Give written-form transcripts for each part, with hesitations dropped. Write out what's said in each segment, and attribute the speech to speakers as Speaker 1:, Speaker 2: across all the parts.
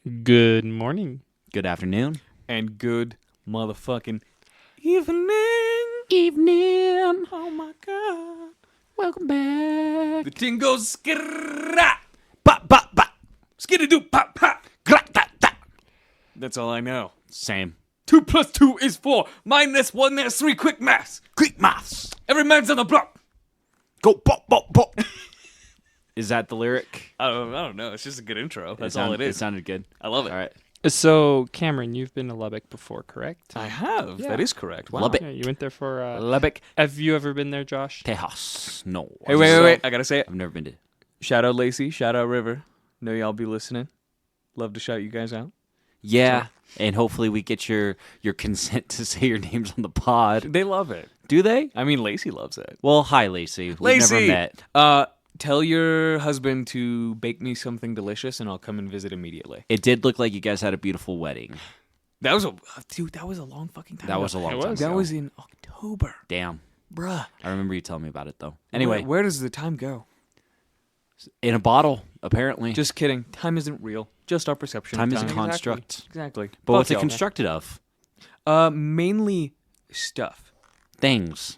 Speaker 1: Good morning.
Speaker 2: Good afternoon.
Speaker 3: And good motherfucking evening.
Speaker 2: Evening.
Speaker 3: Oh my god.
Speaker 2: Welcome back.
Speaker 3: The ting goes skirra. Pop, pop, pop. Skiddy-doo, pop, pop. That's all I know.
Speaker 2: Same.
Speaker 3: 2 plus 2 is 4. Minus 1 is 3. Quick maths.
Speaker 2: Quick maths.
Speaker 3: Every man's on the block.
Speaker 2: Go pop, pop, pop. Is that the lyric?
Speaker 3: I don't know. It's just a good intro. That's all it is.
Speaker 2: It sounded good.
Speaker 3: I love it.
Speaker 2: All right.
Speaker 1: So, Cameron, you've been to Lubbock before, correct?
Speaker 3: I have.
Speaker 1: Yeah.
Speaker 3: That is correct. Wow.
Speaker 2: Lubbock.
Speaker 1: Yeah, you went there for...
Speaker 3: Lubbock.
Speaker 1: Have you ever been there, Josh?
Speaker 2: Tejas. No.
Speaker 3: Hey, wait. I gotta say it.
Speaker 2: I've never been to.
Speaker 3: Shout out Lacey. Shout out River. Know y'all be listening. Love to shout you guys out.
Speaker 2: Yeah. And hopefully we get your consent to say your names on the pod.
Speaker 3: They love it.
Speaker 2: Do they?
Speaker 3: I mean, Lacey loves it.
Speaker 2: Well, hi, Lacey. We've
Speaker 3: Lacey!
Speaker 2: never met.
Speaker 3: Tell your husband to bake me something delicious, and I'll come and visit immediately.
Speaker 2: It did look like you guys had a beautiful wedding.
Speaker 3: That was a long fucking time.
Speaker 2: That was a long time ago.
Speaker 3: That was in October,
Speaker 2: Damn.
Speaker 3: bruh.
Speaker 2: I remember you telling me about it, though. Anyway,
Speaker 3: where does the time go?
Speaker 2: in a bottle, apparently.
Speaker 3: Just kidding. Time isn't real. Just our perception.
Speaker 2: Time
Speaker 3: of
Speaker 2: is a
Speaker 3: time.
Speaker 2: construct.
Speaker 3: Exactly.
Speaker 2: But what's it
Speaker 3: y'all,
Speaker 2: constructed of?
Speaker 3: man. Mainly stuff.
Speaker 2: Things.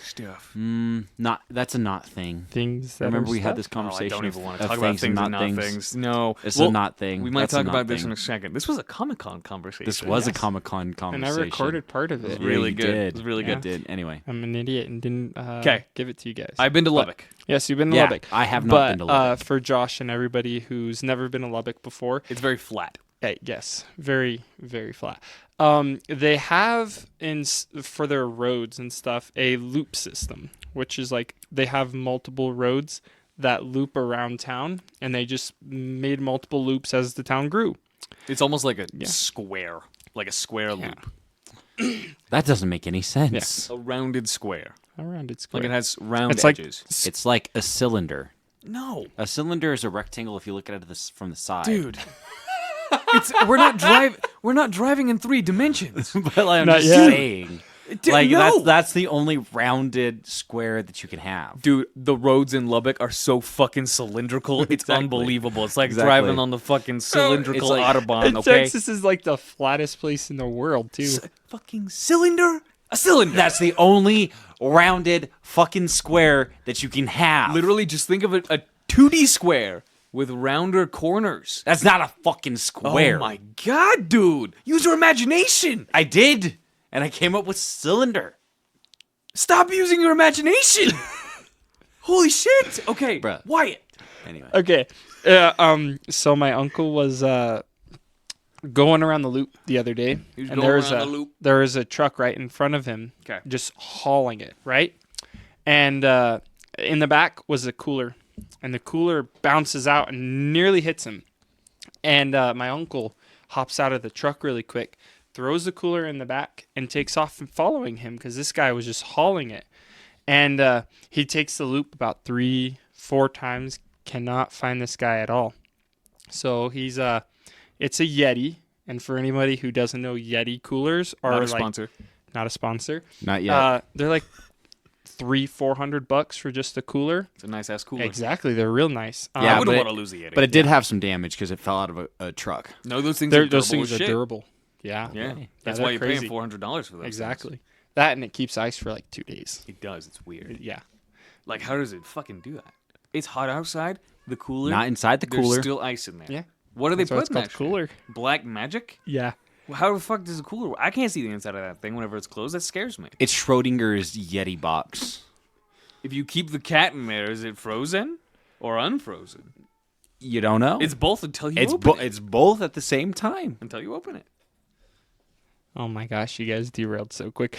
Speaker 3: Stuff.
Speaker 2: That's a not thing.
Speaker 1: Things that
Speaker 2: Remember
Speaker 1: are
Speaker 2: we had
Speaker 1: stuff?
Speaker 2: this conversation
Speaker 3: I don't even want to
Speaker 2: of
Speaker 3: talk about
Speaker 2: things and
Speaker 3: things and
Speaker 2: not
Speaker 3: not
Speaker 2: things.
Speaker 3: things. No.
Speaker 2: It's a not thing.
Speaker 3: We might
Speaker 2: That's a
Speaker 3: talk
Speaker 2: not
Speaker 3: about this
Speaker 2: thing.
Speaker 3: in a second. This was a Comic-Con conversation.
Speaker 2: This was a
Speaker 1: Yes.
Speaker 2: Comic-Con
Speaker 1: And
Speaker 2: conversation.
Speaker 1: I recorded part of it.
Speaker 2: Yeah,
Speaker 3: really
Speaker 2: you
Speaker 3: good.
Speaker 2: did.
Speaker 3: It was really
Speaker 2: You
Speaker 3: good.
Speaker 2: did. Anyway.
Speaker 1: I'm an idiot and didn't give it to you guys.
Speaker 3: I've been to
Speaker 1: But-
Speaker 3: Lubbock.
Speaker 1: Yes, you've been to
Speaker 2: Yeah,
Speaker 1: Lubbock.
Speaker 2: I have not
Speaker 1: but,
Speaker 2: been to Lubbock.
Speaker 1: for Josh and everybody who's never been to Lubbock before,
Speaker 3: It's very flat.
Speaker 1: yes, very, very flat. They have for their roads and stuff a loop system, which is like they have multiple roads that loop around town, and they just made multiple loops as the town grew.
Speaker 3: It's almost like a
Speaker 1: Yeah.
Speaker 3: square, like a square
Speaker 1: Yeah.
Speaker 3: loop,
Speaker 2: That doesn't make any sense.
Speaker 3: a rounded square.
Speaker 1: Around its
Speaker 3: Like
Speaker 1: square.
Speaker 3: it has round
Speaker 1: It's like-
Speaker 3: edges.
Speaker 2: It's like a cylinder.
Speaker 3: No,
Speaker 2: A cylinder is a rectangle if you look at it from the side.
Speaker 3: dude. We're not driving in 3 dimensions.
Speaker 2: But like, I'm
Speaker 1: Not
Speaker 2: just
Speaker 1: yet.
Speaker 2: saying.
Speaker 3: Dude,
Speaker 2: Like
Speaker 3: no.
Speaker 2: that's the only rounded square that you can have.
Speaker 3: Dude, the roads in Lubbock are so fucking cylindrical. It's
Speaker 2: Exactly.
Speaker 3: unbelievable. It's like
Speaker 2: Exactly.
Speaker 3: driving on the fucking cylindrical
Speaker 2: like-
Speaker 3: Autobahn,
Speaker 1: And
Speaker 3: okay?
Speaker 1: Texas is like the flattest place in the world too.
Speaker 3: Fucking cylinder? A cylinder.
Speaker 2: That's the only rounded fucking square that you can have.
Speaker 3: Literally, just think of it, a 2D square with rounder corners.
Speaker 2: That's not a fucking square.
Speaker 3: Oh my god, dude. Use your imagination.
Speaker 2: I did, and I came up with cylinder.
Speaker 3: Stop using your imagination. Holy shit. Okay,
Speaker 2: Bruh.
Speaker 3: Wyatt.
Speaker 2: Anyway.
Speaker 1: Okay. So my uncle was going around the loop the other day,
Speaker 3: was
Speaker 1: and
Speaker 3: going around the loop.
Speaker 1: there was a truck right in front of him,
Speaker 3: 'Kay.
Speaker 1: just hauling it, right? And in the back was a cooler, and the cooler bounces out and nearly hits him. And my uncle hops out of the truck really quick, throws the cooler in the back, and takes off and following him because this guy was just hauling it. And he takes the loop about 3-4 times, cannot find this guy at all. So he's it's a Yeti, and for anybody who doesn't know, Yeti coolers are
Speaker 3: Not a
Speaker 1: like
Speaker 3: sponsor.
Speaker 1: not a sponsor.
Speaker 2: Not yet.
Speaker 1: They're like $300-400 for just a cooler.
Speaker 3: It's a nice ass cooler.
Speaker 1: Exactly, they're real nice.
Speaker 2: Yeah,
Speaker 3: I
Speaker 2: but
Speaker 3: wouldn't
Speaker 2: it-
Speaker 3: want to lose the Yeti.
Speaker 2: but it did have some damage because it fell out of a truck.
Speaker 3: No, those things are durable
Speaker 1: those things
Speaker 3: as
Speaker 1: are
Speaker 3: shit.
Speaker 1: durable. Yeah,
Speaker 3: Yeah,
Speaker 1: Yeah,
Speaker 3: that's
Speaker 1: they're
Speaker 3: why you're
Speaker 1: crazy.
Speaker 3: paying $400 for those.
Speaker 1: Exactly.
Speaker 3: things.
Speaker 1: That, and it keeps ice for like 2 days.
Speaker 3: It does. It's weird.
Speaker 1: Yeah.
Speaker 3: Like, how does it fucking do that? It's hot outside. The cooler.
Speaker 2: Not inside the
Speaker 3: There's
Speaker 2: cooler.
Speaker 3: still ice in there.
Speaker 1: Yeah.
Speaker 3: What are they
Speaker 1: That's why it's
Speaker 3: putting
Speaker 1: called
Speaker 3: that
Speaker 1: cooler.
Speaker 3: shit? Black magic?
Speaker 1: Yeah.
Speaker 3: Well, how the fuck does a cooler work? I can't see the inside of that thing whenever it's closed. That scares me.
Speaker 2: It's Schrodinger's Yeti box.
Speaker 3: If you keep the cat in there, is it frozen or unfrozen?
Speaker 2: You don't know.
Speaker 3: It's both until you
Speaker 2: it's
Speaker 3: open it.
Speaker 2: it's both at the same time.
Speaker 3: Until you open it.
Speaker 1: Oh my gosh, you guys derailed so quick.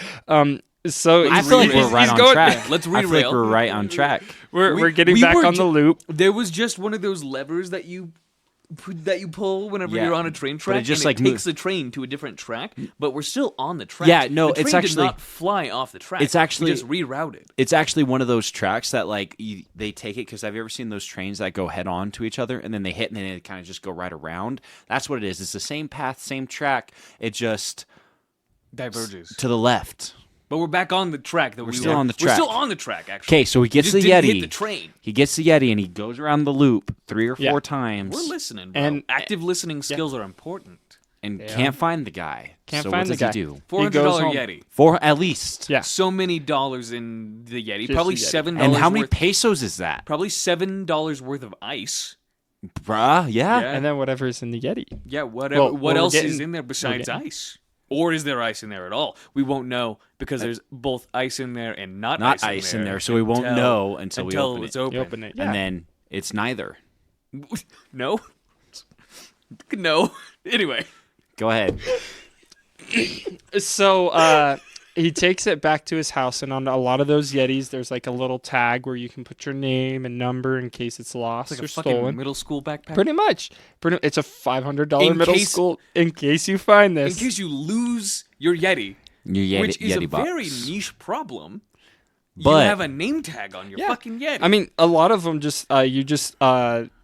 Speaker 1: So
Speaker 2: I feel like
Speaker 3: He's-
Speaker 2: we're right
Speaker 3: he's
Speaker 2: on
Speaker 3: going-
Speaker 2: track.
Speaker 3: yeah, let's
Speaker 2: I feel like
Speaker 3: derail.
Speaker 2: we're right on track.
Speaker 1: we're getting
Speaker 3: we
Speaker 1: back
Speaker 3: were
Speaker 1: on the loop.
Speaker 3: There was just one of those levers that you pull whenever
Speaker 2: Yeah,
Speaker 3: you're on a train
Speaker 2: but
Speaker 3: track,
Speaker 2: it just,
Speaker 3: and
Speaker 2: like,
Speaker 3: it takes the train to a different track, but we're still on the track.
Speaker 2: Yeah, no,
Speaker 3: the train
Speaker 2: it's
Speaker 3: did
Speaker 2: actually-
Speaker 3: not fly off the track.
Speaker 2: it's actually-
Speaker 3: we just rerouted.
Speaker 2: It's actually one of those tracks that like they take it because have you ever seen those trains that go head on to each other and then they hit and then they kind of just go right around? That's what it is. It's the same path, same track. It just
Speaker 3: Diverges.
Speaker 2: to the left.
Speaker 3: But we're back on the track.
Speaker 2: We're still on the
Speaker 3: We're
Speaker 2: track.
Speaker 3: still on the track, actually.
Speaker 2: Okay, so he gets the
Speaker 3: just didn't
Speaker 2: Yeti.
Speaker 3: hit the train.
Speaker 2: He gets the Yeti and he goes around the loop 3 or 4
Speaker 1: Yeah.
Speaker 2: times.
Speaker 3: We're listening, bro.
Speaker 1: And-
Speaker 3: active listening skills are important.
Speaker 2: and
Speaker 1: Yeah.
Speaker 2: can't find the guy.
Speaker 1: Can't
Speaker 2: so
Speaker 1: find
Speaker 2: what
Speaker 1: the
Speaker 2: does
Speaker 1: guy.
Speaker 2: he do?
Speaker 3: $400
Speaker 1: home.
Speaker 3: Yeti.
Speaker 2: For at least.
Speaker 1: Yeah.
Speaker 3: So many dollars in the Yeti.
Speaker 1: Just
Speaker 3: Probably
Speaker 1: the Yeti.
Speaker 3: $7
Speaker 2: And how many
Speaker 3: worth.
Speaker 2: pesos is that?
Speaker 3: Probably $7 worth of ice.
Speaker 2: Bruh, yeah.
Speaker 3: Yeah.
Speaker 1: And then whatever's in the Yeti.
Speaker 3: Yeah, whatever.
Speaker 1: Well,
Speaker 3: what
Speaker 1: we're
Speaker 3: else
Speaker 1: getting-
Speaker 3: is in there besides
Speaker 1: getting-
Speaker 3: ice? Or is there ice in there at all? We won't know because there's both ice in there and not
Speaker 2: ice in there, so we won't know until we open
Speaker 3: it's
Speaker 2: it.
Speaker 3: open.
Speaker 1: You open it. Yeah.
Speaker 2: And then it's neither.
Speaker 3: No? No. Anyway.
Speaker 2: Go ahead.
Speaker 1: So he takes it back to his house, and on a lot of those Yetis, there's like a little tag where you can put your name and number in case it's lost
Speaker 3: It's like
Speaker 1: or
Speaker 3: a fucking
Speaker 1: stolen.
Speaker 3: middle school backpack.
Speaker 1: Pretty much. It's a $500
Speaker 3: In
Speaker 1: middle
Speaker 3: case-
Speaker 1: school in case you find
Speaker 3: In
Speaker 1: this.
Speaker 3: case you lose your Yeti,
Speaker 2: Your Yeti,
Speaker 3: which is
Speaker 2: Yeti
Speaker 3: a
Speaker 2: box.
Speaker 3: very niche problem. You
Speaker 2: But-
Speaker 3: have a name tag on your
Speaker 1: Yeah.
Speaker 3: fucking Yeti.
Speaker 1: I mean, a lot of them just you just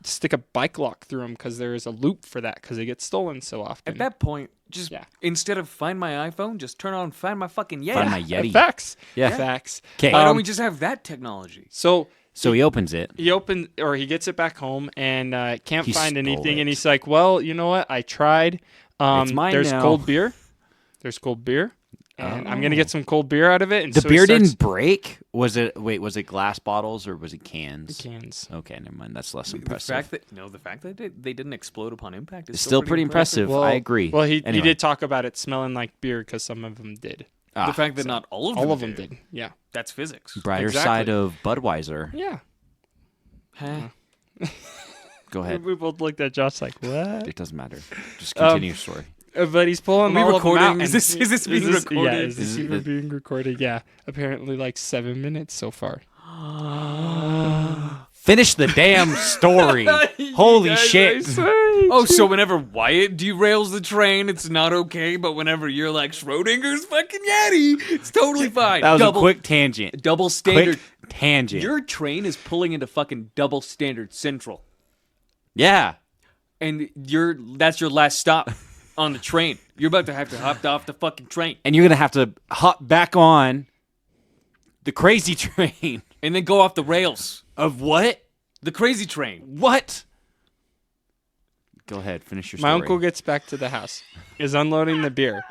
Speaker 1: stick a bike lock through them because there is a loop for that because they get stolen so often.
Speaker 3: at that point, just
Speaker 1: Yeah.
Speaker 3: instead of find my iPhone, just turn on find my fucking Yeti.
Speaker 2: Find my Yeti.
Speaker 1: Facts.
Speaker 2: Yeah.
Speaker 1: Facts.
Speaker 2: 'Kay.
Speaker 3: Why don't
Speaker 1: Um,
Speaker 3: we just have that technology?
Speaker 1: So
Speaker 2: So he opens it.
Speaker 1: he gets it back home and can't
Speaker 2: He
Speaker 1: find
Speaker 2: stole
Speaker 1: anything,
Speaker 2: it.
Speaker 1: and he's like, "Well, you know what? I tried.
Speaker 2: It's mine
Speaker 1: there's
Speaker 2: now."
Speaker 1: cold beer. There's cold beer, and I'm gonna get some cold beer out of it." And
Speaker 2: The
Speaker 1: so he
Speaker 2: beer
Speaker 1: starts-
Speaker 2: didn't break? Was it glass bottles or was it cans?
Speaker 1: cans.
Speaker 2: Okay, never mind. That's less
Speaker 3: The
Speaker 2: impressive.
Speaker 3: fact that they didn't explode upon impact is
Speaker 2: It's still pretty impressive. I agree.
Speaker 1: Well, he
Speaker 2: Anyway.
Speaker 1: did talk about it smelling like beer because some of them did.
Speaker 2: Ah,
Speaker 3: The fact that not all of them
Speaker 1: All of them did. Yeah.
Speaker 3: That's physics.
Speaker 2: brighter
Speaker 1: Exactly.
Speaker 2: side of Budweiser.
Speaker 1: Yeah.
Speaker 3: Huh?
Speaker 2: Go ahead.
Speaker 1: We both looked at Josh like, "What?"
Speaker 2: It doesn't matter. Just continue your story.
Speaker 1: But he's pulling
Speaker 3: Are we
Speaker 1: all of them
Speaker 3: recording?
Speaker 1: out.
Speaker 3: Is
Speaker 1: and-
Speaker 3: this being
Speaker 1: Yeah,
Speaker 3: recorded?
Speaker 1: is this
Speaker 2: Is it-
Speaker 1: even being recorded? Yeah. Apparently, like 7 minutes so far.
Speaker 2: Finish the damn story. Holy shit.
Speaker 3: Oh, so whenever Wyatt derails the train, it's not okay, but whenever you're like Schrodinger's fucking Yeti, it's totally fine.
Speaker 2: That was a quick tangent.
Speaker 3: double standard.
Speaker 2: Quick tangent.
Speaker 3: Your train is pulling into fucking double standard central,
Speaker 2: Yeah.
Speaker 3: and that's your last stop on the train. You're about to have to hop off the fucking train
Speaker 2: And you're going to have to hop back on the crazy train.
Speaker 3: and then go off the rails.
Speaker 2: Of what?
Speaker 3: The crazy train.
Speaker 2: What? Go ahead. Finish your story.
Speaker 1: My uncle gets back to the house, is unloading the beer.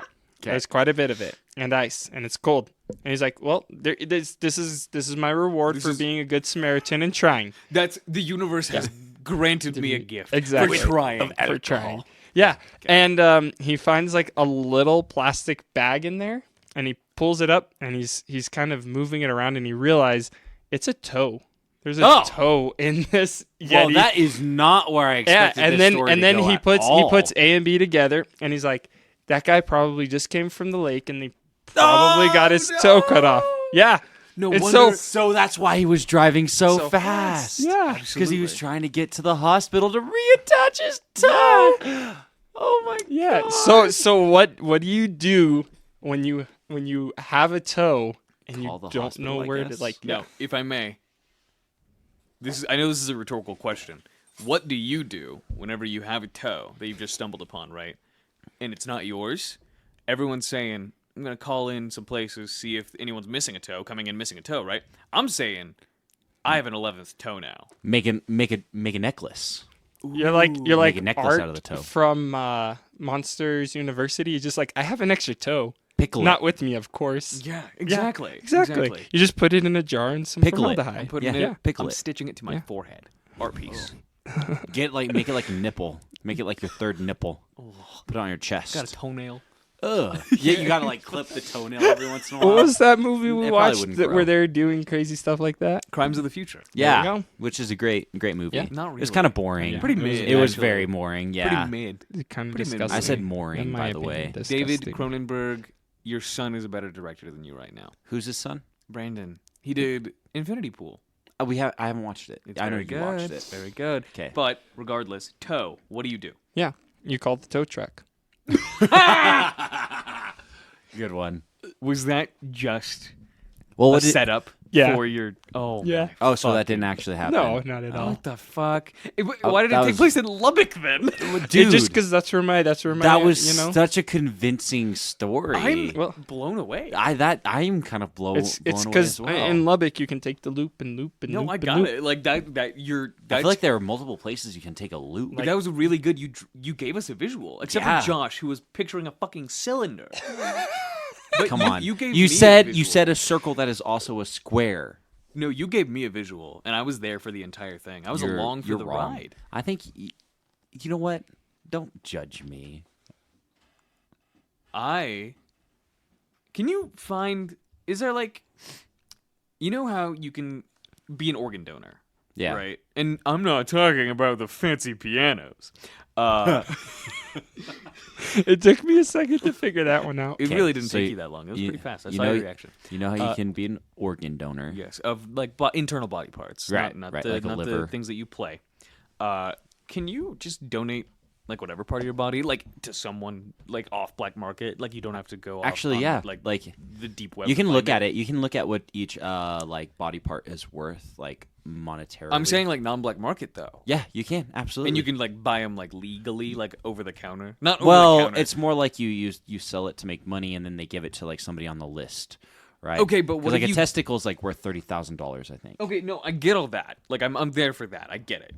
Speaker 1: There's quite a bit of it, and ice, and it's cold. And he's like, "Well, this is my reward for being a good Samaritan and trying."
Speaker 3: That's the universe has granted me a gift
Speaker 1: Exactly.
Speaker 3: for trying.
Speaker 1: For trying. Yeah. And he finds like a little plastic bag in there, and he pulls it up, and he's kind of moving it around, and he realizes it's a toe. There's a toe in this Yeti.
Speaker 2: Well, that is not where I expected
Speaker 1: and
Speaker 2: this
Speaker 1: then
Speaker 2: story
Speaker 1: and
Speaker 2: to
Speaker 1: then
Speaker 2: go
Speaker 1: he
Speaker 2: at
Speaker 1: puts
Speaker 2: all.
Speaker 1: A and B together, and he's like, that guy probably just came from the lake, and he probably got his toe cut off. Yeah.
Speaker 3: No
Speaker 1: And
Speaker 3: wonder.
Speaker 2: So that's why he was driving so,
Speaker 1: So
Speaker 2: fast.
Speaker 1: Yeah.
Speaker 2: Because he was trying to get to the hospital to reattach his toe. Oh my god.
Speaker 1: Yeah. So what do you do when you have a toe and
Speaker 2: Call
Speaker 1: you
Speaker 2: the
Speaker 1: don't
Speaker 2: hospital,
Speaker 1: know
Speaker 2: I
Speaker 1: where
Speaker 2: guess?
Speaker 1: to like
Speaker 3: No, if I may. I know this is a rhetorical question. What do you do whenever you have a toe that you've just stumbled upon, right? And it's not yours? Everyone's saying, I'm going to call in some places, see if anyone's missing a toe, coming in missing a toe, right? I'm saying, I have an 11th toe now.
Speaker 2: Make a necklace.
Speaker 1: You're like
Speaker 2: Make a necklace
Speaker 1: Art
Speaker 2: out of the toe.
Speaker 1: from Monsters University. You're just like, I have an extra toe.
Speaker 2: Pickle
Speaker 1: Not with me, of course.
Speaker 3: Yeah,
Speaker 1: Exactly. You just put it in a jar and some
Speaker 2: Pickle it.
Speaker 1: formaldehyde.
Speaker 3: I'm putting
Speaker 2: Yeah,
Speaker 3: it,
Speaker 2: pickle
Speaker 3: I'm
Speaker 2: it.
Speaker 3: stitching it to my forehead. Art piece.
Speaker 2: Make it like a nipple. Make it like your third nipple. Put it on your chest.
Speaker 3: Got a toenail.
Speaker 2: Ugh. Yeah, you gotta like clip the toenail every once in a while.
Speaker 1: What was that movie we
Speaker 2: It probably
Speaker 1: watched
Speaker 2: wouldn't
Speaker 1: that
Speaker 2: grow.
Speaker 1: where they're doing crazy stuff like that?
Speaker 3: Crimes of the Future.
Speaker 2: Yeah,
Speaker 1: There you go.
Speaker 2: which is a great movie.
Speaker 1: Yeah.
Speaker 3: Not
Speaker 2: It was
Speaker 3: really.
Speaker 2: kind of boring.
Speaker 1: Yeah.
Speaker 3: Pretty
Speaker 1: It was
Speaker 3: mid.
Speaker 2: It was
Speaker 3: actually.
Speaker 2: very boring. Yeah.
Speaker 3: Pretty mid.
Speaker 1: Kind of
Speaker 3: Pretty mid-
Speaker 1: disgusting.
Speaker 2: I said
Speaker 1: In
Speaker 2: mooring,
Speaker 1: my
Speaker 2: by the
Speaker 1: opinion,
Speaker 2: way.
Speaker 3: David
Speaker 1: disgusting.
Speaker 3: Cronenberg, your son is a better director than you right now.
Speaker 2: Who's his son?
Speaker 3: Brandon. He did Infinity Pool.
Speaker 2: I haven't watched it.
Speaker 3: It's
Speaker 2: I know
Speaker 3: very
Speaker 2: you
Speaker 3: good.
Speaker 2: watched it.
Speaker 3: Very good.
Speaker 2: 'Kay.
Speaker 3: But regardless, toe. What do you do?
Speaker 1: Yeah, you called the tow truck.
Speaker 2: Good one.
Speaker 3: Was that just
Speaker 2: Well,
Speaker 3: a
Speaker 2: what did,
Speaker 3: setup
Speaker 1: Yeah.
Speaker 3: for your. Oh,
Speaker 1: Yeah.
Speaker 3: my
Speaker 2: oh, so that
Speaker 3: fucking-
Speaker 2: didn't actually happen.
Speaker 1: No, not at all.
Speaker 3: What the fuck? Why did it
Speaker 2: that
Speaker 3: take
Speaker 2: was-
Speaker 3: place in Lubbock then?
Speaker 2: Dude,
Speaker 1: Just because that's where my
Speaker 2: that was
Speaker 1: you know.
Speaker 2: such a convincing story.
Speaker 3: I'm blown away.
Speaker 2: I'm kind of blown.
Speaker 1: It's
Speaker 2: blown away
Speaker 1: because
Speaker 2: as well.
Speaker 1: in Lubbock you can take the loop and loop and
Speaker 3: No,
Speaker 1: loop
Speaker 3: I
Speaker 1: and
Speaker 3: got
Speaker 1: loop.
Speaker 3: it. Like that. You're.
Speaker 2: I
Speaker 3: That's,
Speaker 2: feel like there are multiple places you can take a loop.
Speaker 3: but that was really good. You gave us a visual, except
Speaker 2: Yeah.
Speaker 3: for Josh, who was picturing a fucking cylinder. But
Speaker 2: Come
Speaker 3: you,
Speaker 2: on,
Speaker 3: You gave me
Speaker 2: you
Speaker 3: a
Speaker 2: said
Speaker 3: visual.
Speaker 2: a circle that is also a square.
Speaker 3: No, you gave me a visual, and I was there for the entire thing. I was
Speaker 2: You're-
Speaker 3: along for
Speaker 2: you're
Speaker 3: the
Speaker 2: wrong.
Speaker 3: ride.
Speaker 2: I think you know what? Don't judge me.
Speaker 3: Can you find? Is there like, you know how you can be an organ donor?
Speaker 2: Yeah.
Speaker 3: Right. And I'm not talking about the fancy pianos.
Speaker 1: It took me a second to figure that one out.
Speaker 3: It
Speaker 2: Okay,
Speaker 3: really didn't
Speaker 2: so
Speaker 3: take
Speaker 2: you-
Speaker 3: you that long. It was
Speaker 2: you-
Speaker 3: pretty fast. I
Speaker 2: you
Speaker 3: saw
Speaker 2: know-
Speaker 3: your reaction.
Speaker 2: You know how you can be an organ donor.
Speaker 3: Yes, of like internal body parts,
Speaker 2: Right,
Speaker 3: Not
Speaker 2: right,
Speaker 3: the
Speaker 2: like a
Speaker 3: not the
Speaker 2: liver.
Speaker 3: things that you play. Can you just donate like whatever part of your body, like to someone like off black market? Like you don't have to go.
Speaker 2: Actually,
Speaker 3: off on,
Speaker 2: yeah,
Speaker 3: like
Speaker 2: like,
Speaker 3: the deep web.
Speaker 2: You can
Speaker 3: to
Speaker 2: look
Speaker 3: find
Speaker 2: at it. You can look at what each like body part is worth, like monetarily.
Speaker 3: I'm saying like non-black market though.
Speaker 2: yeah, you can absolutely.
Speaker 3: And you can like buy them like legally, like over the counter. Not over the
Speaker 2: Well,
Speaker 3: counter.
Speaker 2: it's more like you sell it to make money, and then they give it to like somebody on the list, right?
Speaker 3: Okay, but
Speaker 2: 'Cause,
Speaker 3: what
Speaker 2: like
Speaker 3: if
Speaker 2: a
Speaker 3: you-
Speaker 2: testicle is like worth $30,000, I think.
Speaker 3: okay. No, I get all that. Like I'm there for that. I get it.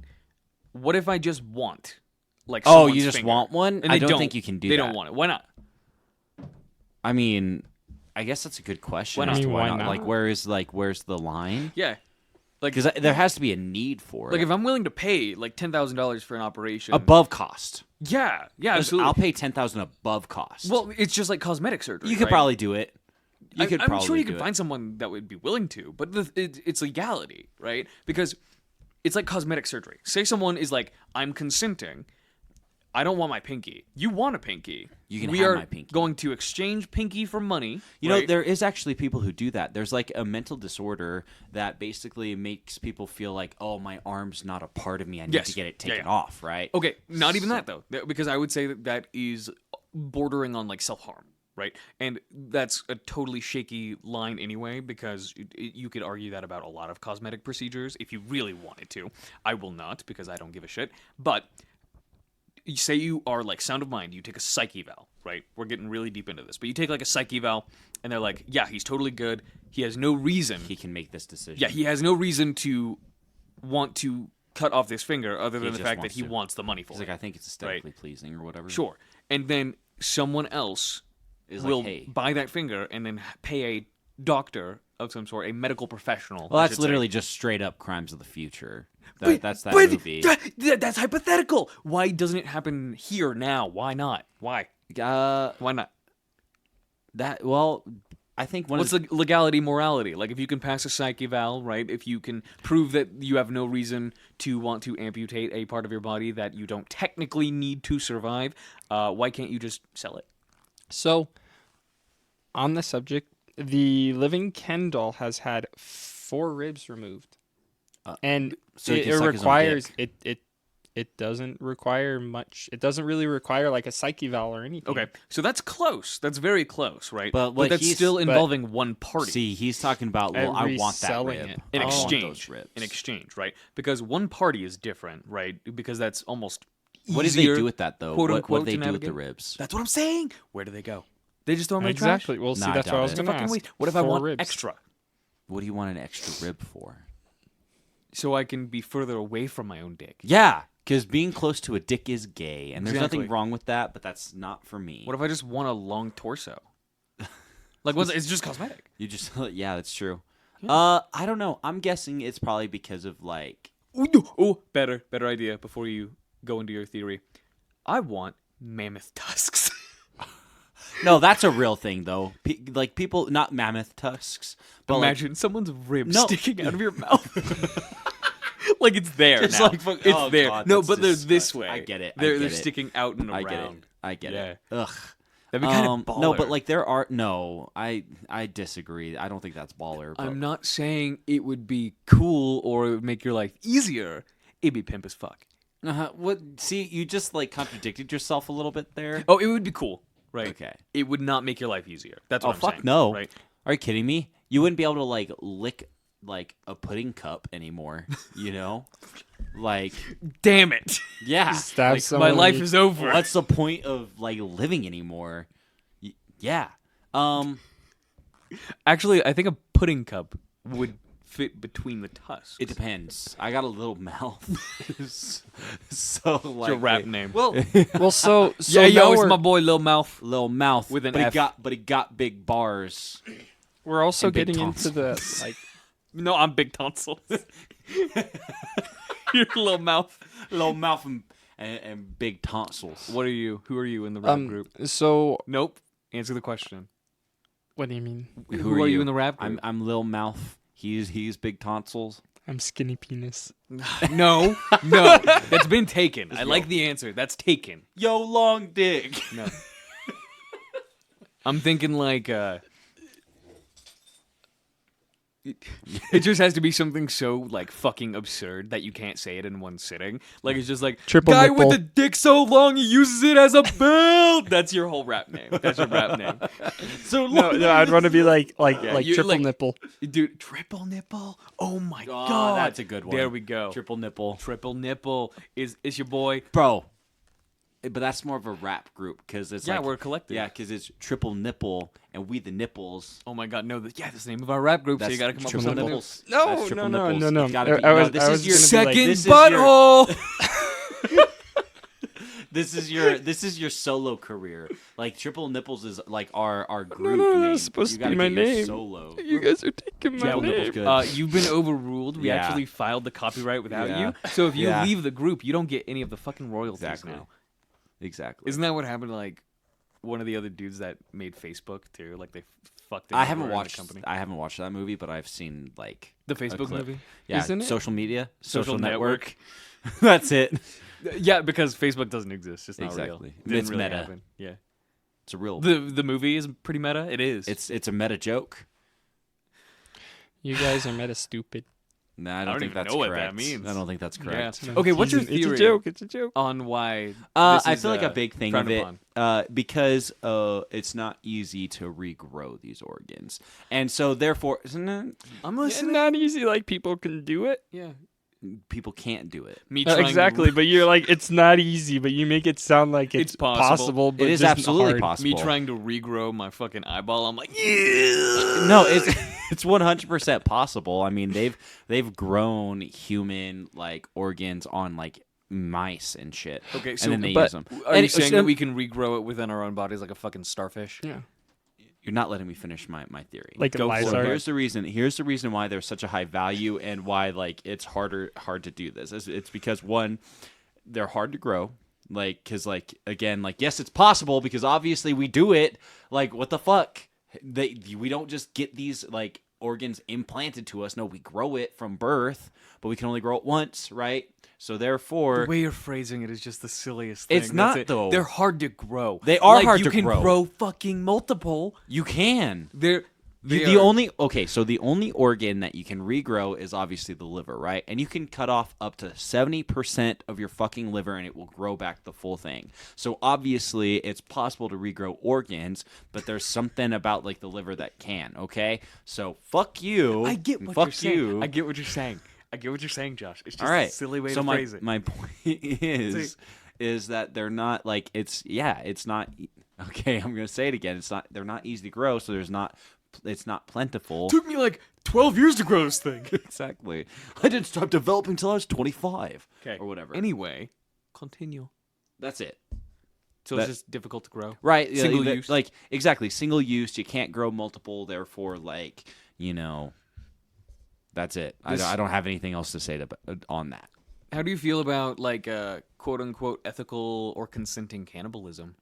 Speaker 3: What if I just want like?
Speaker 2: Oh,
Speaker 3: someone's
Speaker 2: you just
Speaker 3: finger,
Speaker 2: want one?
Speaker 3: And
Speaker 2: I
Speaker 3: they
Speaker 2: don't think you can do
Speaker 3: They
Speaker 2: that.
Speaker 3: don't want it. Why not?
Speaker 2: I mean, I guess that's a good question.
Speaker 3: Why not?
Speaker 2: as to
Speaker 1: I mean, why not?
Speaker 2: Like, where's the line?
Speaker 3: Yeah. Like
Speaker 2: Because there has to be a need for
Speaker 3: Like
Speaker 2: it.
Speaker 3: if I'm willing to pay like $10,000 for an operation,
Speaker 2: Above cost.
Speaker 3: yeah,
Speaker 2: Listen,
Speaker 3: absolutely.
Speaker 2: I'll pay $10,000 above cost.
Speaker 3: Well, it's just like cosmetic surgery.
Speaker 2: you could
Speaker 3: right?
Speaker 2: probably do it. You could
Speaker 3: I'm
Speaker 2: probably
Speaker 3: sure you
Speaker 2: do
Speaker 3: could
Speaker 2: it.
Speaker 3: find someone that would be willing to, but it's legality, right? Because it's like cosmetic surgery. Say someone is like, I'm consenting. I don't want my pinky. You want a pinky.
Speaker 2: You can
Speaker 3: we
Speaker 2: have
Speaker 3: are
Speaker 2: my pinky.
Speaker 3: going to exchange pinky for money.
Speaker 2: You know,
Speaker 3: right?
Speaker 2: there is actually people who do that. There's like a mental disorder that basically makes people feel like, oh, my arm's not a part of me. I need
Speaker 3: Yes.
Speaker 2: to get it
Speaker 3: Yeah,
Speaker 2: taken
Speaker 3: yeah.
Speaker 2: off, right?
Speaker 3: Okay, not even that though, because I would say that is bordering on like self-harm, right? And that's a totally shaky line anyway, because you could argue that about a lot of cosmetic procedures if you really wanted to. I will not, because I don't give a shit. But you say you are like sound of mind, you take a psych eval, right? We're getting really deep into this, but you take like a psych eval, and they're like, yeah, he's totally good. He has no reason.
Speaker 2: He can make this decision.
Speaker 3: Yeah, he has no reason to want to cut off this finger other than the
Speaker 2: just
Speaker 3: fact that
Speaker 2: wants
Speaker 3: he
Speaker 2: to.
Speaker 3: wants the money for
Speaker 2: He's
Speaker 3: it.
Speaker 2: like, I think it's aesthetically pleasing or whatever.
Speaker 3: Sure. And then someone else
Speaker 2: Is
Speaker 3: will
Speaker 2: like, hey.
Speaker 3: buy that finger and then pay a doctor of some sort, a medical professional.
Speaker 2: Well,
Speaker 3: I
Speaker 2: that's
Speaker 3: should say.
Speaker 2: literally just straight up Crimes of the Future. That's that
Speaker 3: but
Speaker 2: movie.
Speaker 3: That's hypothetical. Why doesn't it happen here now? Why not? Why? Why not?
Speaker 2: Well, I think one
Speaker 3: What's
Speaker 2: of
Speaker 3: the legality, morality? Like if you can pass a psych eval, right? If you can prove that you have no reason to want to amputate a part of your body that you don't technically need to survive, why can't you just sell it?
Speaker 1: So, on the subject, the living Ken doll has had 4 ribs removed, and
Speaker 2: so he
Speaker 1: it
Speaker 2: can suck his own
Speaker 1: requires
Speaker 2: dick.
Speaker 1: it doesn't require much. It doesn't really require like a psych eval or anything.
Speaker 3: Okay, so that's close. That's very close, right?
Speaker 2: But what
Speaker 3: that's
Speaker 2: he's-
Speaker 3: still
Speaker 2: but-
Speaker 3: involving one party.
Speaker 2: See, he's talking about, well, I want that
Speaker 1: Reselling
Speaker 2: rib.
Speaker 1: it.
Speaker 3: in
Speaker 2: I want
Speaker 3: exchange,
Speaker 2: those ribs.
Speaker 3: in exchange, right? Because one party is different, right? Because that's almost
Speaker 2: What did they
Speaker 3: easier,
Speaker 2: do with that, though?
Speaker 3: quote
Speaker 2: What
Speaker 3: unquote,
Speaker 2: did they
Speaker 3: to
Speaker 2: do with the
Speaker 3: navigate?
Speaker 2: ribs?
Speaker 3: That's what I'm saying. Where do they go? They just throw them in the trash.
Speaker 1: Exactly. Well, see,
Speaker 2: Nah, I
Speaker 1: that's what I
Speaker 2: doubt
Speaker 1: was
Speaker 2: it.
Speaker 1: going to
Speaker 3: Fucking
Speaker 1: ask.
Speaker 3: waste. What if I
Speaker 1: 4
Speaker 3: want
Speaker 1: ribs.
Speaker 3: extra,
Speaker 2: What do you want an extra rib for?
Speaker 3: so I can be further away from my own dick?
Speaker 2: Yeah, because being close to a dick is gay, and there's
Speaker 3: Exactly.
Speaker 2: nothing wrong with that, but that's not for me.
Speaker 3: What if I just want a long torso? Like, it's just cosmetic.
Speaker 2: You just, yeah, that's true. I don't know. I'm guessing it's probably because of, like,
Speaker 3: Oh, better idea before you go into your theory. I want mammoth tusks.
Speaker 2: no, that's a real thing, though. Like, people, not mammoth tusks, but
Speaker 3: Imagine someone's rib
Speaker 2: No.
Speaker 3: sticking out of your mouth. Like it's there
Speaker 2: Just
Speaker 3: now.
Speaker 2: like fuck-
Speaker 3: it's
Speaker 2: oh,
Speaker 3: there.
Speaker 2: God,
Speaker 3: no,
Speaker 2: that's
Speaker 3: but they're this
Speaker 2: disgusting.
Speaker 3: way.
Speaker 2: I get it. I
Speaker 3: They're
Speaker 2: get it.
Speaker 3: sticking out and
Speaker 2: I
Speaker 3: around.
Speaker 2: get it. I get
Speaker 3: Yeah.
Speaker 2: it. Ugh.
Speaker 3: That'd be kind of baller.
Speaker 2: No, but like there are no. I disagree. I don't think that's baller. But
Speaker 3: I'm not saying it would be cool or it would make your life easier. It'd be pimp as fuck.
Speaker 2: What? See, you just like contradicted yourself a little bit there.
Speaker 3: Oh, it would be cool, right?
Speaker 2: Okay.
Speaker 3: It would not make your life easier. That's
Speaker 2: Oh
Speaker 3: what I'm
Speaker 2: fuck
Speaker 3: saying.
Speaker 2: no!
Speaker 3: Right?
Speaker 2: Are you kidding me? You wouldn't be able to like lick like a pudding cup anymore. You know, like
Speaker 3: Damn it!
Speaker 2: yeah,
Speaker 1: Stab
Speaker 2: like,
Speaker 1: someone.
Speaker 3: My life is over.
Speaker 2: what's the point of like living anymore? Yeah.
Speaker 3: Actually, I think a pudding cup would fit between the tusks.
Speaker 2: It depends. I got a little mouth, so like
Speaker 3: It's your rap name.
Speaker 1: Well, so
Speaker 3: yeah, yo,
Speaker 1: now
Speaker 3: it's
Speaker 1: we're,
Speaker 3: my boy Lil Mouth.
Speaker 2: little mouth
Speaker 3: With an
Speaker 2: but
Speaker 3: F.
Speaker 2: he got big bars.
Speaker 1: we're also
Speaker 2: and big
Speaker 1: getting into
Speaker 2: tonsils.
Speaker 1: the like.
Speaker 3: No, I'm Big Tonsils. You're Lil Mouth.
Speaker 2: Little mouth and big tonsils.
Speaker 3: What are you? Who are you in the rap group?
Speaker 1: So
Speaker 3: Nope. Answer the question.
Speaker 1: what do you mean?
Speaker 3: Who are you in the rap group?
Speaker 2: I'm Lil Mouth. He's big tonsils.
Speaker 1: I'm skinny penis.
Speaker 3: No, no, that's been taken. I like the answer. That's taken.
Speaker 2: Yo, long dick.
Speaker 3: No. I'm thinking like it just has to be something so like fucking absurd that you can't say it in one sitting. Like it's just like
Speaker 1: Triple
Speaker 3: guy
Speaker 1: nipple.
Speaker 3: with the dick so long he uses it as a belt. That's your whole rap name. That's your rap name.
Speaker 2: So
Speaker 1: No, I'd want to be like
Speaker 3: you-
Speaker 1: triple
Speaker 3: like-
Speaker 1: nipple.
Speaker 3: Dude, triple nipple. Oh my
Speaker 2: Oh,
Speaker 3: god.
Speaker 2: that's a good one.
Speaker 3: There we go.
Speaker 2: Triple nipple,
Speaker 3: Triple nipple is your boy.
Speaker 2: bro. But that's more of a rap group because it's
Speaker 3: Yeah,
Speaker 2: like,
Speaker 3: we're a collective.
Speaker 2: Yeah, because it's triple nipple and we the nipples.
Speaker 3: Oh my god, no, that's the name of our rap group, so
Speaker 2: That's
Speaker 3: you gotta come up with
Speaker 2: triple
Speaker 3: something new.
Speaker 2: nipples.
Speaker 1: No,
Speaker 2: That's triple
Speaker 1: no,
Speaker 2: nipples.
Speaker 1: no.
Speaker 2: It's gotta be-
Speaker 1: I was-
Speaker 2: this
Speaker 1: I
Speaker 2: is
Speaker 1: was
Speaker 2: your
Speaker 1: gonna be like,
Speaker 3: Second
Speaker 2: this is your-
Speaker 3: butthole.
Speaker 2: This is your solo career. Like triple nipples is like our group
Speaker 1: no,
Speaker 2: name.
Speaker 1: it's supposed
Speaker 2: You
Speaker 1: to be
Speaker 2: gotta
Speaker 1: my
Speaker 2: get your
Speaker 1: name.
Speaker 2: Solo.
Speaker 1: You guys are taking my
Speaker 2: Triple nipples
Speaker 1: name.
Speaker 2: good.
Speaker 3: You've been overruled. We
Speaker 2: Yeah.
Speaker 3: actually filed the copyright without
Speaker 2: Yeah.
Speaker 3: you. So if you
Speaker 2: Yeah.
Speaker 3: leave the group, you don't get any of the fucking royalties
Speaker 2: Exactly.
Speaker 3: now.
Speaker 2: Exactly.
Speaker 3: Isn't that what happened to like one of the other dudes that made Facebook too? Like they fucked. him
Speaker 2: I
Speaker 3: over
Speaker 2: haven't
Speaker 3: in the
Speaker 2: watched.
Speaker 3: company.
Speaker 2: I haven't watched that movie, but I've seen like
Speaker 3: The
Speaker 2: a
Speaker 3: Facebook
Speaker 2: clip.
Speaker 3: movie.
Speaker 2: Yeah,
Speaker 1: Isn't it?
Speaker 2: social media,
Speaker 3: Social
Speaker 2: social
Speaker 3: network.
Speaker 2: network. That's it.
Speaker 3: Yeah, because Facebook doesn't exist. It's not real.
Speaker 2: Exactly.
Speaker 3: It didn't
Speaker 2: It's
Speaker 3: really
Speaker 2: meta.
Speaker 3: happen. Yeah.
Speaker 2: It's a real.
Speaker 3: The movie is pretty meta. It is.
Speaker 2: It's a meta joke.
Speaker 1: You guys are meta stupid.
Speaker 2: No, I
Speaker 3: don't
Speaker 2: don't think
Speaker 3: even
Speaker 2: that's
Speaker 3: know what
Speaker 2: correct.
Speaker 3: that means.
Speaker 2: I don't think that's correct.
Speaker 3: Yeah. Okay, what's your
Speaker 1: It's
Speaker 3: theory
Speaker 1: a joke. It's a joke.
Speaker 3: on why?
Speaker 2: I
Speaker 3: this is,
Speaker 2: feel like a big thing of
Speaker 3: frowned
Speaker 2: it
Speaker 3: upon?
Speaker 2: because it's not easy to regrow these organs, and so therefore, isn't it?
Speaker 3: I'm
Speaker 1: It's not easy. Like people can do it.
Speaker 3: Yeah.
Speaker 2: People can't do it.
Speaker 3: Me trying
Speaker 1: Exactly,
Speaker 3: To,
Speaker 1: but you're like it's not easy, but you make it sound like it's,
Speaker 3: It's possible.
Speaker 1: but
Speaker 2: It is
Speaker 1: just
Speaker 2: absolutely
Speaker 1: hard.
Speaker 2: possible.
Speaker 3: me trying to regrow my fucking eyeball. I'm like, yeah.
Speaker 2: No, it's 100% possible. I mean, they've grown human like organs on like mice and shit.
Speaker 3: Okay,
Speaker 2: and
Speaker 3: so
Speaker 2: then they
Speaker 1: but-
Speaker 2: use them.
Speaker 3: Are
Speaker 2: And
Speaker 3: you saying
Speaker 2: so-
Speaker 3: that we can regrow it within our own bodies like a fucking starfish?
Speaker 1: Yeah,
Speaker 2: You're not letting me finish my theory.
Speaker 1: like a
Speaker 3: Go for it.
Speaker 2: So
Speaker 1: lizard.
Speaker 2: here's the reason why there's such a high value and why like it's hard to do this. It's because one, they're hard to grow. Like, cause like again, like yes, it's possible because obviously we do it. Like, what the fuck? We don't just get these like organs implanted to us. No, we grow it from birth, but we can only grow it once, right? So therefore,
Speaker 3: The way you're phrasing it is just the silliest thing.
Speaker 2: It's not,
Speaker 3: That's it.
Speaker 2: though.
Speaker 3: They're hard to grow.
Speaker 2: They are
Speaker 3: Like,
Speaker 2: hard
Speaker 3: you
Speaker 2: to
Speaker 3: can
Speaker 2: grow.
Speaker 3: grow fucking multiple.
Speaker 2: you can.
Speaker 3: The
Speaker 2: only organ that you can regrow is obviously the liver, right? And you can cut off up to 70% of your fucking liver and it will grow back the full thing. So obviously it's possible to regrow organs, but there's something about like the liver that can, okay? So fuck you.
Speaker 3: I get what
Speaker 2: fuck
Speaker 3: you're saying.
Speaker 2: you.
Speaker 3: I get what you're saying. I get what you're saying, Josh. It's just
Speaker 2: All right.
Speaker 3: a silly way
Speaker 2: so
Speaker 3: to
Speaker 2: my,
Speaker 3: phrase it.
Speaker 2: my point is that they're not like it's not okay, I'm going to say it again. They're not easy to grow, so it's not plentiful.
Speaker 3: Took me like 12 years to grow this thing.
Speaker 2: Exactly. I didn't start developing until I was 25.
Speaker 3: Okay.
Speaker 2: Or whatever.
Speaker 3: Anyway, continue.
Speaker 2: That's it.
Speaker 3: So
Speaker 2: That-
Speaker 3: it's just difficult to grow.
Speaker 2: Right.
Speaker 3: Single
Speaker 2: like,
Speaker 3: use.
Speaker 2: Like, exactly. Single use. You can't grow multiple. Therefore, like, that's it. I don't have anything else to say on that.
Speaker 3: How do you feel about like quote unquote ethical or consenting cannibalism?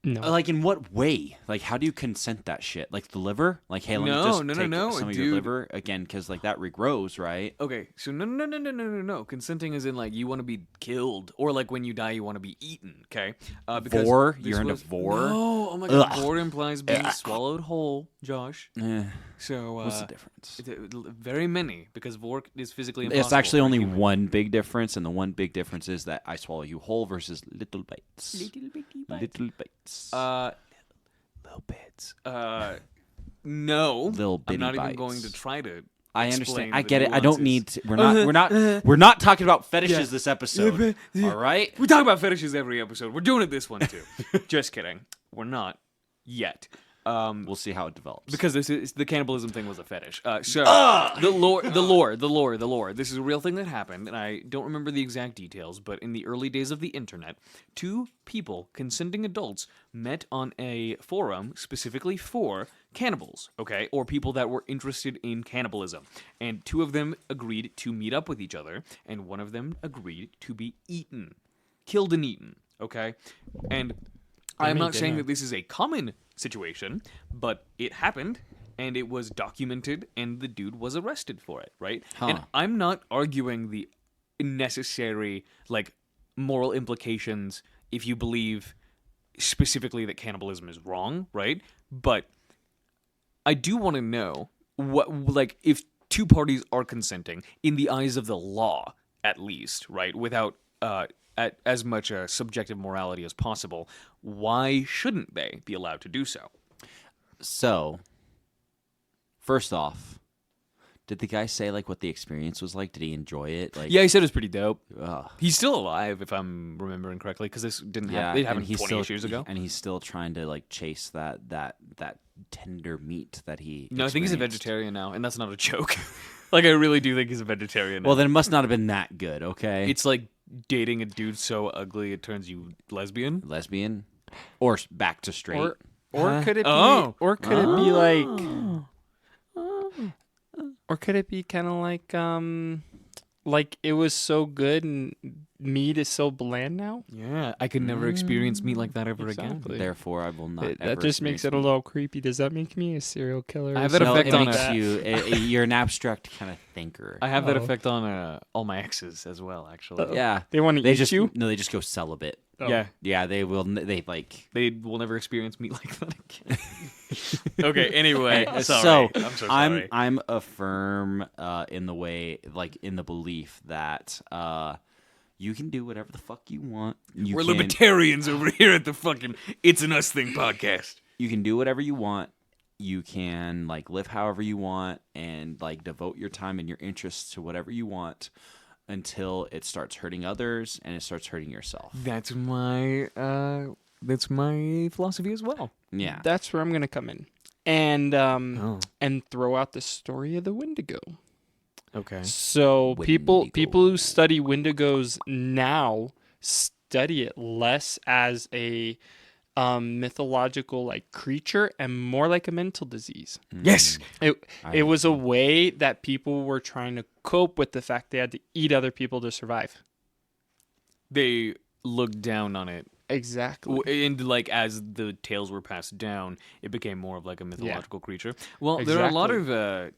Speaker 1: No,
Speaker 2: Like, in what way? Like, how do you consent that shit? Like, the liver? Like, hey, let me just take some of your
Speaker 3: dude.
Speaker 2: liver again, because, like, that regrows, right?
Speaker 3: Okay, so no. Consenting is in like you want to be killed, or like when you die you want to be eaten. Okay, because
Speaker 2: Vor?
Speaker 3: this
Speaker 2: You're into
Speaker 3: was-
Speaker 2: vor?
Speaker 3: No, oh my god,
Speaker 2: Ugh.
Speaker 3: vor implies being swallowed whole, Josh.
Speaker 2: Eh,
Speaker 3: So
Speaker 2: what's the difference?
Speaker 3: Very many, because vor is physically impossible.
Speaker 2: It's actually
Speaker 3: for a
Speaker 2: only
Speaker 3: human.
Speaker 2: one big difference, and the one big difference is that I swallow you whole versus little bites. Little bites.
Speaker 3: Little bits. No.
Speaker 2: Little bitty
Speaker 3: I'm not even
Speaker 2: bites.
Speaker 3: going to try to.
Speaker 2: I
Speaker 3: explain
Speaker 2: understand. I
Speaker 3: the
Speaker 2: get it. I don't
Speaker 3: nuances.
Speaker 2: need to. We're not talking about fetishes this episode. All right?
Speaker 3: We talk about fetishes every episode. We're doing it this one too. Just kidding. We're not yet.
Speaker 2: We'll see how it develops.
Speaker 3: Because this is the cannibalism thing was a fetish. The lore. This is a real thing that happened, and I don't remember the exact details, but in the early days of the internet, two people, consenting adults, met on a forum specifically for cannibals, okay, or people that were interested in cannibalism. And two of them agreed to meet up with each other, and one of them agreed to be eaten, killed and eaten, okay? And I'm not saying that this is a common situation, but it happened, and it was documented, and the dude was arrested for it, right? And I'm not arguing the necessary, like, moral implications if you believe specifically that cannibalism is wrong, right? But I do want to know what, like, if two parties are consenting in the eyes of the law, at least, right, without at as much subjective morality as possible, why shouldn't they be allowed to do so?
Speaker 2: So, first off, did the guy say like what the experience was like? Did he enjoy it? Like,
Speaker 3: Yeah, he said it was pretty dope.
Speaker 2: ugh.
Speaker 3: He's still alive, if I'm remembering correctly, because this didn't happen. It happened 20 years ago.
Speaker 2: and he's still trying to like chase that tender meat that he.
Speaker 3: No, I think he's a
Speaker 2: experienced.
Speaker 3: vegetarian now, and that's not a joke. Like, I really do think he's a vegetarian now.
Speaker 2: Well, then it must not have been that good. Okay,
Speaker 3: It's like dating a dude so ugly it turns you lesbian.
Speaker 2: lesbian, or back to straight.
Speaker 1: Or could it be?
Speaker 3: Oh.
Speaker 1: Or could it be like? Or could it be kind of like it was so good and meat is so bland now?
Speaker 3: Yeah, I could never experience meat like that ever again.
Speaker 1: Exactly.
Speaker 2: Therefore, I will not.
Speaker 1: That
Speaker 2: ever
Speaker 1: just makes it a
Speaker 2: experience
Speaker 1: little creepy. Does that make me a serial killer?
Speaker 3: I have
Speaker 1: or
Speaker 3: that
Speaker 2: meat.
Speaker 3: effect
Speaker 2: No,
Speaker 3: on
Speaker 2: it makes
Speaker 3: a-
Speaker 2: you. You're an abstract kind of thinker.
Speaker 3: I have that
Speaker 1: Oh.
Speaker 3: effect on all my exes as well, actually.
Speaker 2: Yeah,
Speaker 1: They want to
Speaker 2: they
Speaker 1: eat
Speaker 2: just
Speaker 1: you?
Speaker 2: no, they just go celibate.
Speaker 1: Oh.
Speaker 3: Yeah,
Speaker 2: Yeah, they will. They like.
Speaker 3: they will never experience meat like that again. Okay, anyway,
Speaker 2: Hey,
Speaker 3: sorry.
Speaker 2: So
Speaker 3: I'm so sorry.
Speaker 2: I'm a firm in the way, like in the belief that you can do whatever the fuck you want.
Speaker 3: We're libertarians over here at the fucking It's an Us Thing podcast.
Speaker 2: You can do whatever you want. You can like live however you want and like devote your time and your interests to whatever you want until it starts hurting others and it starts hurting yourself.
Speaker 3: That's my philosophy as well.
Speaker 2: Yeah.
Speaker 1: That's where I'm gonna come in, and
Speaker 3: Oh.
Speaker 1: and throw out the story of the Wendigo.
Speaker 3: Okay.
Speaker 1: So people
Speaker 2: Wendigo.
Speaker 1: who study Wendigos now study it less as a mythological like creature and more like a mental disease.
Speaker 3: Yes.
Speaker 1: It was a way that people were trying to cope with the fact they had to eat other people to survive.
Speaker 3: They looked down on it.
Speaker 1: Exactly.
Speaker 3: And like as the tales were passed down, it became more of like a mythological creature. Well, there are a lot of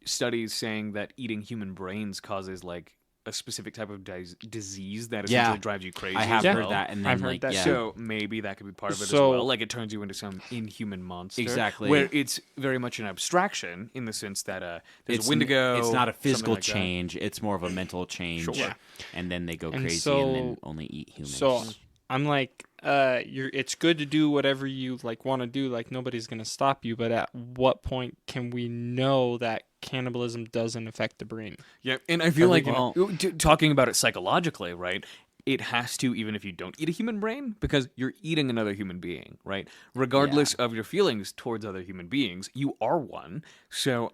Speaker 3: studies saying that eating human brains causes like a specific type of disease that essentially drives you crazy.
Speaker 2: I have
Speaker 3: as
Speaker 2: heard
Speaker 3: well.
Speaker 2: that, and then
Speaker 1: I've heard
Speaker 2: like
Speaker 1: that
Speaker 2: yeah.
Speaker 3: So maybe that could be part of it as
Speaker 1: So-
Speaker 3: well. Like it turns you into some inhuman monster.
Speaker 2: Exactly.
Speaker 3: Where it's very much an abstraction in the sense that there's
Speaker 2: it's
Speaker 3: a Wendigo.
Speaker 2: It's not a
Speaker 3: something
Speaker 2: physical
Speaker 3: like that.
Speaker 2: change. It's more of a mental change.
Speaker 3: Sure.
Speaker 1: Yeah.
Speaker 2: And then they go
Speaker 1: And
Speaker 2: crazy
Speaker 1: so-
Speaker 2: and then only eat humans.
Speaker 1: So I'm like, it's good to do whatever you like want to do. Like nobody's gonna stop you. But at what point can we know that cannibalism doesn't affect the brain?
Speaker 3: Yeah, and I feel like
Speaker 2: Well-
Speaker 3: talking about it psychologically, right? It has to, even if you don't eat a human brain, because you're eating another human being, right? Regardless of your feelings towards other human beings, you are one. So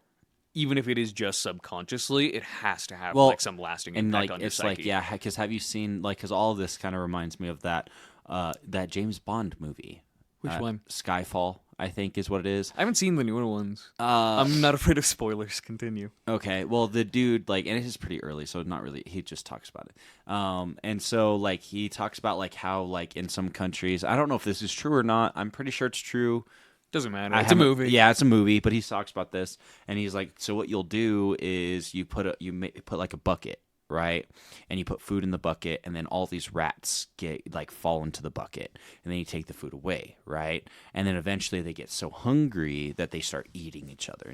Speaker 3: even if it is just subconsciously, it has to have like some lasting
Speaker 2: and
Speaker 3: impact
Speaker 2: like
Speaker 3: on your
Speaker 2: it's
Speaker 3: psyche.
Speaker 2: like yeah, because have you seen like because all of this kind of reminds me of that that James Bond movie.
Speaker 3: Which one?
Speaker 2: Skyfall, I think, is what it is.
Speaker 3: I haven't seen the newer ones. I'm not afraid of spoilers. Continue.
Speaker 2: Okay, well, the dude, like, and it is pretty early, so not really, he just talks about it. And so, like, he talks about, like, how, like, in some countries, I don't know if this is true or not, I'm pretty sure it's true.
Speaker 3: Doesn't matter.
Speaker 2: I
Speaker 3: It's a
Speaker 2: haven't-
Speaker 3: movie.
Speaker 2: Yeah, it's a movie, but he talks about this, and he's like, so what you'll do is you put like a bucket, right? And you put food in the bucket, and then all these rats fall into the bucket, and then you take the food away, right? And then eventually they get so hungry that they start eating each other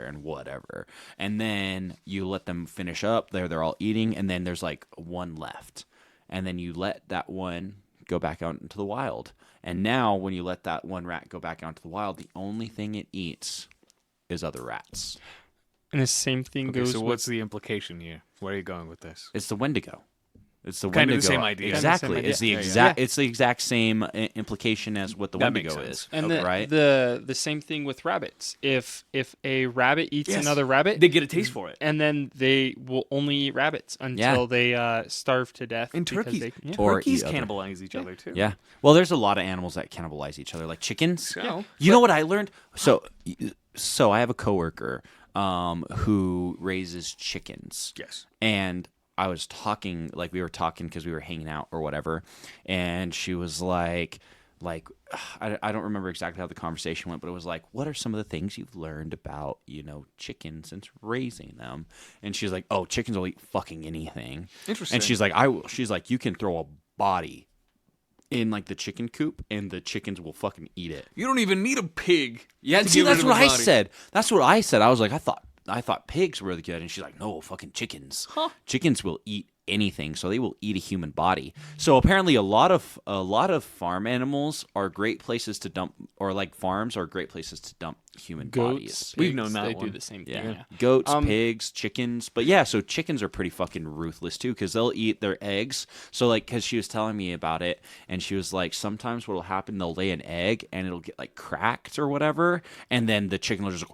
Speaker 2: and whatever. And then you let them finish up. They're all eating, and then there's like one left, and then you let that one go back out into the wild. And now when you let that one rat go back out into the wild, the only thing it eats is other rats.
Speaker 1: And the same thing
Speaker 3: Okay,
Speaker 1: goes
Speaker 3: so
Speaker 1: with
Speaker 3: what's the implication here? Where are you going with this?
Speaker 2: It's the Wendigo. It's the
Speaker 3: Kind of
Speaker 2: Wendigo.
Speaker 3: the same idea.
Speaker 2: Exactly.
Speaker 1: Kind of the
Speaker 2: It's
Speaker 1: same
Speaker 2: the
Speaker 1: idea.
Speaker 2: exact. It's the exact same implication as what the
Speaker 3: That makes
Speaker 2: Wendigo
Speaker 3: sense.
Speaker 2: is.
Speaker 1: And
Speaker 2: right?
Speaker 1: the same thing with rabbits. If a rabbit eats
Speaker 3: Yes.
Speaker 1: another rabbit,
Speaker 3: They get a taste for it.
Speaker 1: and then they will only eat rabbits until they starve to death.
Speaker 3: And
Speaker 1: because
Speaker 3: turkeys.
Speaker 1: they- yeah.
Speaker 2: Or
Speaker 3: Turkeys
Speaker 2: eat other-
Speaker 3: cannibalize each other too.
Speaker 2: Yeah. Well, there's a lot of animals that cannibalize each other, like chickens.
Speaker 3: So,
Speaker 2: You know what I learned? So I have a coworker who raises chickens.
Speaker 3: yes.
Speaker 2: And I was talking, like we were talking because we were hanging out or whatever, and she was like I don't remember exactly how the conversation went, but it was like, what are some of the things you've learned about, chickens since raising them? And she's like, oh, chickens will eat fucking anything.
Speaker 3: Interesting.
Speaker 2: And she's like, you can throw a body in like the chicken coop and the chickens will fucking eat it.
Speaker 3: You don't even need a pig.
Speaker 2: Yeah,
Speaker 3: to
Speaker 2: see,
Speaker 3: get rid
Speaker 2: that's
Speaker 3: of
Speaker 2: what
Speaker 3: a
Speaker 2: I
Speaker 3: body.
Speaker 2: said. That's what I said. I was like, I thought pigs were really good, and she's like, no, fucking chickens.
Speaker 3: Huh.
Speaker 2: Chickens will eat anything, so they will eat a human body. So apparently, a lot of farm animals are great places to dump, or like farms are great places to dump human
Speaker 1: Goats,
Speaker 2: bodies.
Speaker 3: We've
Speaker 1: pigs,
Speaker 3: known that
Speaker 1: they do
Speaker 3: one.
Speaker 1: the same
Speaker 2: Yeah.
Speaker 1: thing. Yeah.
Speaker 2: Goats, pigs, chickens. But yeah, so chickens are pretty fucking ruthless too because they'll eat their eggs. So like, because she was telling me about it and she was like, sometimes what'll happen, they'll lay an egg and it'll get like cracked or whatever. And then the chicken will just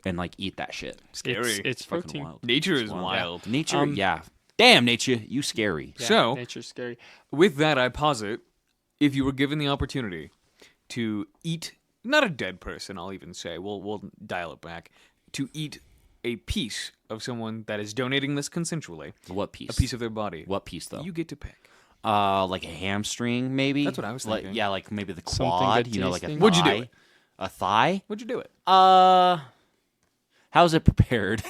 Speaker 2: and like eat that shit.
Speaker 3: Scary.
Speaker 1: It's
Speaker 2: Fucking
Speaker 1: protein.
Speaker 2: wild.
Speaker 3: Nature
Speaker 2: It's
Speaker 3: is
Speaker 2: wild.
Speaker 3: wild.
Speaker 2: Nature, yeah. Damn, nature, you scary.
Speaker 1: Yeah,
Speaker 3: So-
Speaker 1: nature's scary.
Speaker 3: With that, I posit, if you were given the opportunity to eat, not a dead person, I'll even say, we'll dial it back, to eat a piece of someone that is donating this consensually,
Speaker 2: What piece?
Speaker 3: a piece of their body,
Speaker 2: What piece though?
Speaker 3: you get to pick.
Speaker 2: Like a hamstring, maybe.
Speaker 3: That's what I was
Speaker 2: Like,
Speaker 3: thinking.
Speaker 2: yeah, like maybe the
Speaker 1: Something
Speaker 2: quad.
Speaker 1: good
Speaker 2: Like a thigh.
Speaker 1: tasting.
Speaker 3: Would you do it?
Speaker 2: A thigh?
Speaker 3: Would you do it?
Speaker 2: How's it prepared?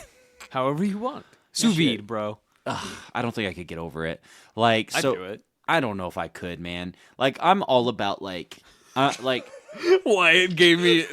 Speaker 3: However you want. Sous vide, bro.
Speaker 2: I don't think I could get over it. Like,
Speaker 3: I'd
Speaker 2: so
Speaker 3: do it.
Speaker 2: I don't know if I could, man. Like, I'm all about like.
Speaker 3: Wyatt gave me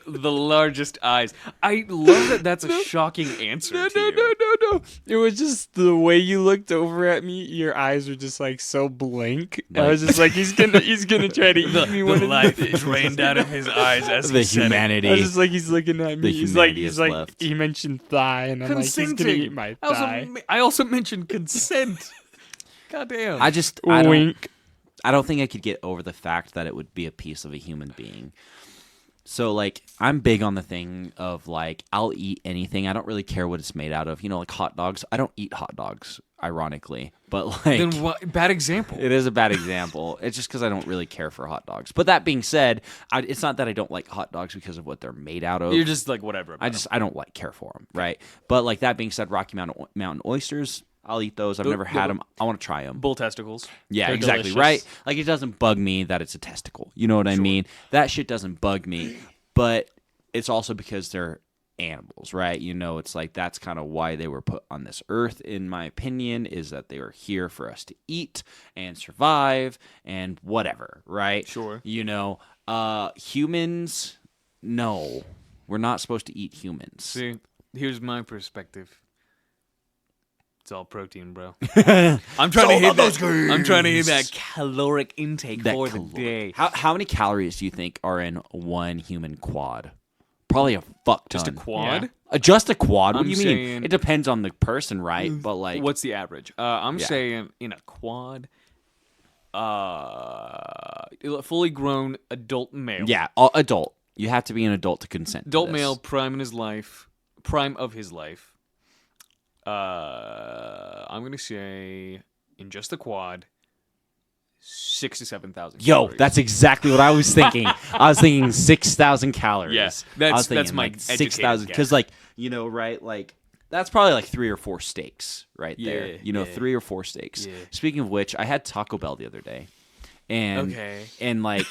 Speaker 3: the largest eyes. I love that. That's a shocking answer. to you.
Speaker 1: No. It was just the way you looked over at me. Your eyes were just like so blank. I was just like, he's gonna try to eat me. One
Speaker 3: The
Speaker 1: of
Speaker 3: life
Speaker 1: these.
Speaker 3: drained out of his eyes as
Speaker 2: the
Speaker 3: he said it.
Speaker 2: humanity.
Speaker 1: I was just like, he's looking at me.
Speaker 2: The
Speaker 1: He's
Speaker 2: humanity
Speaker 1: like,
Speaker 2: is left.
Speaker 1: he mentioned thigh, and I'm like, he's gonna
Speaker 3: Consenting.
Speaker 1: eat my thigh.
Speaker 3: I also mentioned consent. God damn.
Speaker 2: I don't.
Speaker 1: Wink.
Speaker 2: I don't think I could get over the fact that it would be a piece of a human being. So, like, I'm big on the thing of, like, I'll eat anything. I don't really care what it's made out of. Like hot dogs. I don't eat hot dogs, ironically. But, like...
Speaker 3: Then what? Bad example.
Speaker 2: It is a bad example. It's just because I don't really care for hot dogs. But that being said, it's not that I don't like hot dogs because of what they're made out of.
Speaker 3: You're just like whatever. about
Speaker 2: I don't care for them, right? But, like, that being said, Rocky Mountain oysters... I'll eat those. I've never had them. I want to try them.
Speaker 3: bull testicles.
Speaker 2: Yeah,
Speaker 1: They're
Speaker 2: exactly.
Speaker 1: delicious.
Speaker 2: Right? Like, it doesn't bug me that it's a testicle. You know what I mean? That shit doesn't bug me. But it's also because they're animals, right? It's like that's kind of why they were put on this earth, in my opinion, is that they were here for us to eat and survive and whatever, right?
Speaker 3: Sure.
Speaker 2: Humans, no. We're not supposed to eat humans.
Speaker 3: See, here's my perspective. It's all protein, bro. I'm trying to hit that. I'm trying to hit that caloric intake for the day.
Speaker 2: How many calories do you think are in one human quad? Probably a fuck ton.
Speaker 3: Just a quad?
Speaker 1: Yeah.
Speaker 2: Just a quad? What
Speaker 3: I'm
Speaker 2: do you mean?
Speaker 3: saying-
Speaker 2: It depends on the person, right? But like,
Speaker 3: What's the average? I'm
Speaker 2: Yeah.
Speaker 3: saying in a quad, fully grown adult male.
Speaker 2: yeah, adult. You have to be an adult to consent. to
Speaker 3: Adult
Speaker 2: this.
Speaker 3: male, prime of his life. I'm gonna say in just the quad, 6,000 to 7,000.
Speaker 2: Yo,
Speaker 3: calories.
Speaker 2: that's exactly what I was thinking. I was thinking 6,000 calories.
Speaker 3: Yes,
Speaker 2: I was
Speaker 3: that's
Speaker 2: thinking,
Speaker 3: my
Speaker 2: like
Speaker 3: educated
Speaker 2: 6,000
Speaker 3: guess.
Speaker 2: because, like, right, like that's probably like 3 or 4 steaks right there.
Speaker 3: Yeah, yeah.
Speaker 2: 3 or 4 steaks.
Speaker 3: Yeah.
Speaker 2: Speaking of which, I had Taco Bell the other day, and
Speaker 3: Okay.
Speaker 2: and like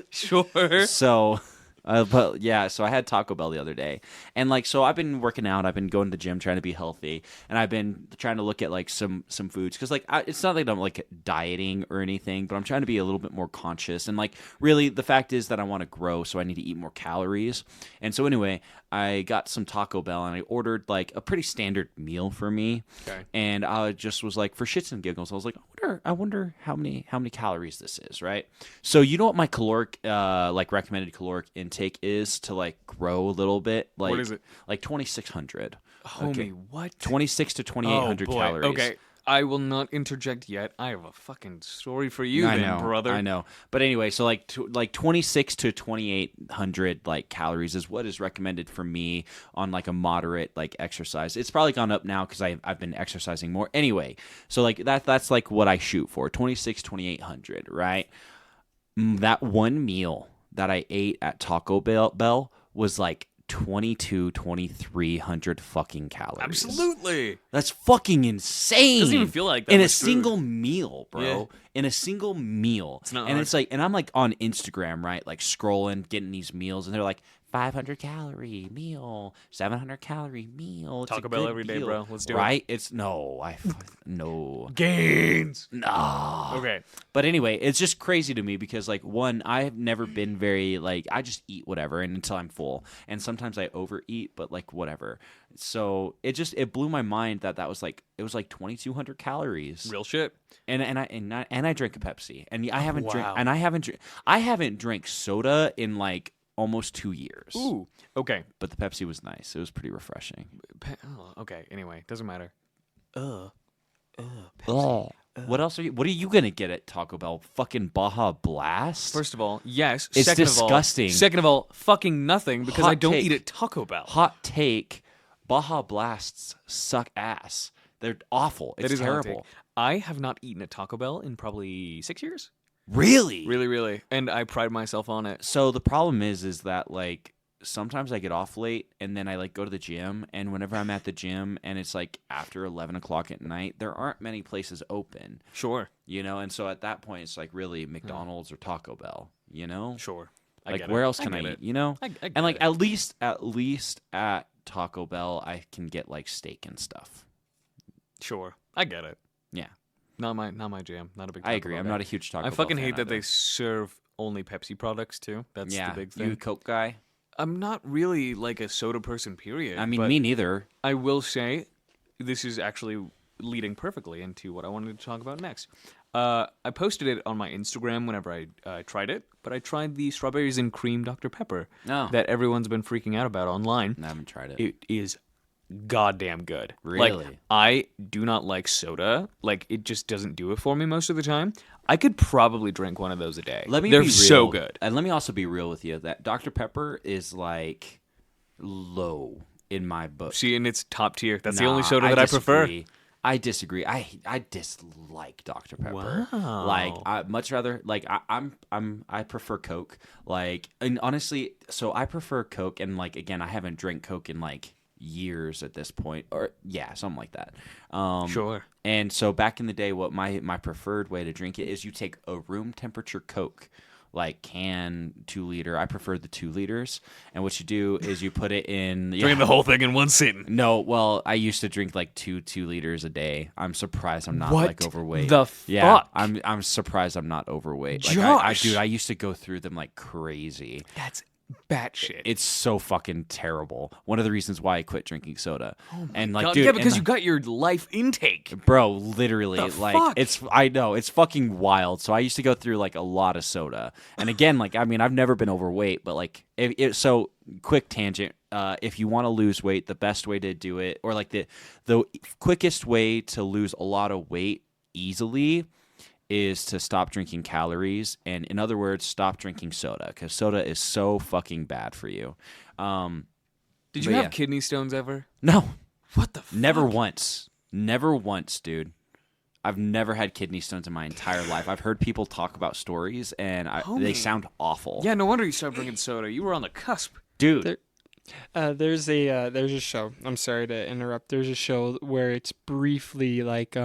Speaker 3: Sure.
Speaker 2: so. But yeah, so I had Taco Bell the other day, and like, so I've been working out, I've been going to the gym, trying to be healthy, and I've been trying to look at like some foods because like it's not like I'm like dieting or anything, but I'm trying to be a little bit more conscious, and like really the fact is that I want to grow, so I need to eat more calories, and so anyway, I got some Taco Bell and I ordered like a pretty standard meal for me,
Speaker 3: Okay.
Speaker 2: and I just was like, for shits and giggles, I was like, I wonder wonder how many calories this is, right? So you know what my caloric like recommended caloric intake is to like grow a little bit? Like,
Speaker 3: What is it?
Speaker 2: Like 2,600.
Speaker 3: Homie, what?
Speaker 2: 26 to 2,800 calories.
Speaker 3: Okay, I will not interject yet. I have a fucking story for you,
Speaker 2: I
Speaker 3: then,
Speaker 2: know,
Speaker 3: brother.
Speaker 2: I know. But anyway, so like 26 to 2,800 like calories is what is recommended for me on like a moderate like exercise. It's probably gone up now because I've been exercising more. Anyway, so like that's like what I shoot for, 26, 2,800, right? That one meal that I ate at Taco Bell was like 2,300 fucking calories.
Speaker 3: Absolutely.
Speaker 2: That's fucking insane.
Speaker 3: Doesn't even feel like that
Speaker 2: in a
Speaker 3: much food.
Speaker 2: single meal, bro.
Speaker 3: Yeah.
Speaker 2: In a single meal.
Speaker 3: It's not
Speaker 2: and
Speaker 3: hard.
Speaker 2: it's like, and I'm like on Instagram, right? Like scrolling, getting these meals, and they're like 500 calorie meal, 700 calorie meal. It's
Speaker 3: Taco
Speaker 2: a
Speaker 3: Bell
Speaker 2: good
Speaker 3: every day,
Speaker 2: deal.
Speaker 3: bro. Let's do it.
Speaker 2: Right? It's no, no.
Speaker 3: Gains.
Speaker 2: No.
Speaker 3: Okay.
Speaker 2: But anyway, it's just crazy to me because, like, one, I have never been very, like, I just eat whatever and until I'm full. And sometimes I overeat, but, like, whatever. So it blew my mind that was, like, it was, like, 2,200 calories.
Speaker 3: Real shit.
Speaker 2: And I drink a Pepsi. And I haven't
Speaker 3: Wow.
Speaker 2: I haven't drank soda in, like, almost 2 years.
Speaker 3: Ooh. Okay.
Speaker 2: But the Pepsi was nice. It was pretty refreshing.
Speaker 3: Okay. Anyway, doesn't matter.
Speaker 2: What else what are you gonna get at Taco Bell? Fucking Baja Blast?
Speaker 3: First of all, yes.
Speaker 2: It's
Speaker 3: Second
Speaker 2: disgusting.
Speaker 3: Second of all, fucking nothing because
Speaker 2: Hot
Speaker 3: I don't
Speaker 2: take.
Speaker 3: eat at Taco Bell.
Speaker 2: Hot take, Baja Blasts suck ass. They're awful. It's
Speaker 3: That is a hot
Speaker 2: terrible.
Speaker 3: take. I have not eaten at Taco Bell in probably 6 years.
Speaker 2: Really?
Speaker 3: Really, really. And I pride myself on it.
Speaker 2: So the problem is that like sometimes I get off late and then I like go to the gym, and whenever I'm at the gym and it's like after 11 o'clock at night, there aren't many places open,
Speaker 3: Sure.
Speaker 2: you know? And so at that point it's like really McDonald's or Taco Bell, you know?
Speaker 3: Sure. I
Speaker 2: Like
Speaker 3: get
Speaker 2: where
Speaker 3: it.
Speaker 2: else can I
Speaker 3: get
Speaker 2: eat,
Speaker 3: it.
Speaker 2: you know?
Speaker 3: I get
Speaker 2: And like
Speaker 3: it.
Speaker 2: at least at Taco Bell I can get like steak and stuff.
Speaker 3: Sure. I get it.
Speaker 2: Yeah.
Speaker 3: Not my jam. Not a big.
Speaker 2: I
Speaker 3: Taco
Speaker 2: agree.
Speaker 3: Bell
Speaker 2: I'm
Speaker 3: guy.
Speaker 2: not a huge Taco
Speaker 3: I
Speaker 2: Bell
Speaker 3: fucking
Speaker 2: fan
Speaker 3: hate that
Speaker 2: either.
Speaker 3: they serve only Pepsi products too. That's
Speaker 2: yeah,
Speaker 3: the big thing.
Speaker 2: you a Coke guy?
Speaker 3: I'm not really like a soda person, period.
Speaker 2: I mean,
Speaker 3: but
Speaker 2: me neither.
Speaker 3: I will say this is actually leading perfectly into what I wanted to talk about next. I posted it on my Instagram whenever I tried it, but I tried the strawberries and cream Dr. Pepper
Speaker 2: No.
Speaker 3: that everyone's been freaking out about online.
Speaker 2: I haven't tried it.
Speaker 3: It is goddamn good.
Speaker 2: Really?
Speaker 3: Like, I do not like soda. Like, it just doesn't do it for me most of the time. I could probably drink one of those a day.
Speaker 2: Let me
Speaker 3: They're
Speaker 2: be real.
Speaker 3: so good.
Speaker 2: And let me also be real with you. That Dr. Pepper is like low in my book.
Speaker 3: See, and it's top tier. That's the
Speaker 2: Nah,
Speaker 3: only soda that I prefer.
Speaker 2: disagree. I disagree. I dislike Dr. Pepper.
Speaker 3: Wow.
Speaker 2: Like I much rather like I prefer Coke. Like, and honestly, so I prefer Coke, and like again, I haven't drank Coke in like years at this point, or yeah, something like that.
Speaker 3: Sure.
Speaker 2: And so back in the day, what my preferred way to drink it is you take a room temperature Coke, like can 2 liter. I prefer the 2 liters. And what you do is you put it in.
Speaker 3: Drinking the whole thing in one sitting.
Speaker 2: No, well, I used to drink like 2 liters a day. I'm surprised I'm not
Speaker 3: What
Speaker 2: like overweight.
Speaker 3: the
Speaker 2: Yeah,
Speaker 3: fuck?
Speaker 2: I'm surprised I'm not overweight. Like
Speaker 3: Josh!
Speaker 2: dude, I used to go through them like crazy.
Speaker 3: That's batshit.
Speaker 2: It's so fucking terrible. One of the reasons why I quit drinking soda. And like,
Speaker 3: God,
Speaker 2: dude,
Speaker 3: yeah, because
Speaker 2: and,
Speaker 3: you got your life intake.
Speaker 2: bro, literally,
Speaker 3: The
Speaker 2: like
Speaker 3: fuck?
Speaker 2: I know it's fucking wild. So I used to go through like a lot of soda. And again, like I mean, I've never been overweight, but like so quick tangent. If you want to lose weight, the best way to do it, or like the quickest way to lose a lot of weight easily, is to stop drinking calories, and in other words, stop drinking soda, because soda is so fucking bad for you.
Speaker 3: Did you
Speaker 2: But
Speaker 3: have
Speaker 2: yeah.
Speaker 3: kidney stones ever?
Speaker 2: No,
Speaker 3: What the fuck?
Speaker 2: never once, dude. I've never had kidney stones in my entire life. I've heard people talk about stories, and they
Speaker 3: Homie.
Speaker 2: sound awful.
Speaker 3: Yeah, no wonder you stopped drinking soda. You were on the cusp.
Speaker 2: Dude.
Speaker 1: There's a show. I'm sorry to interrupt. There's a show where it's briefly like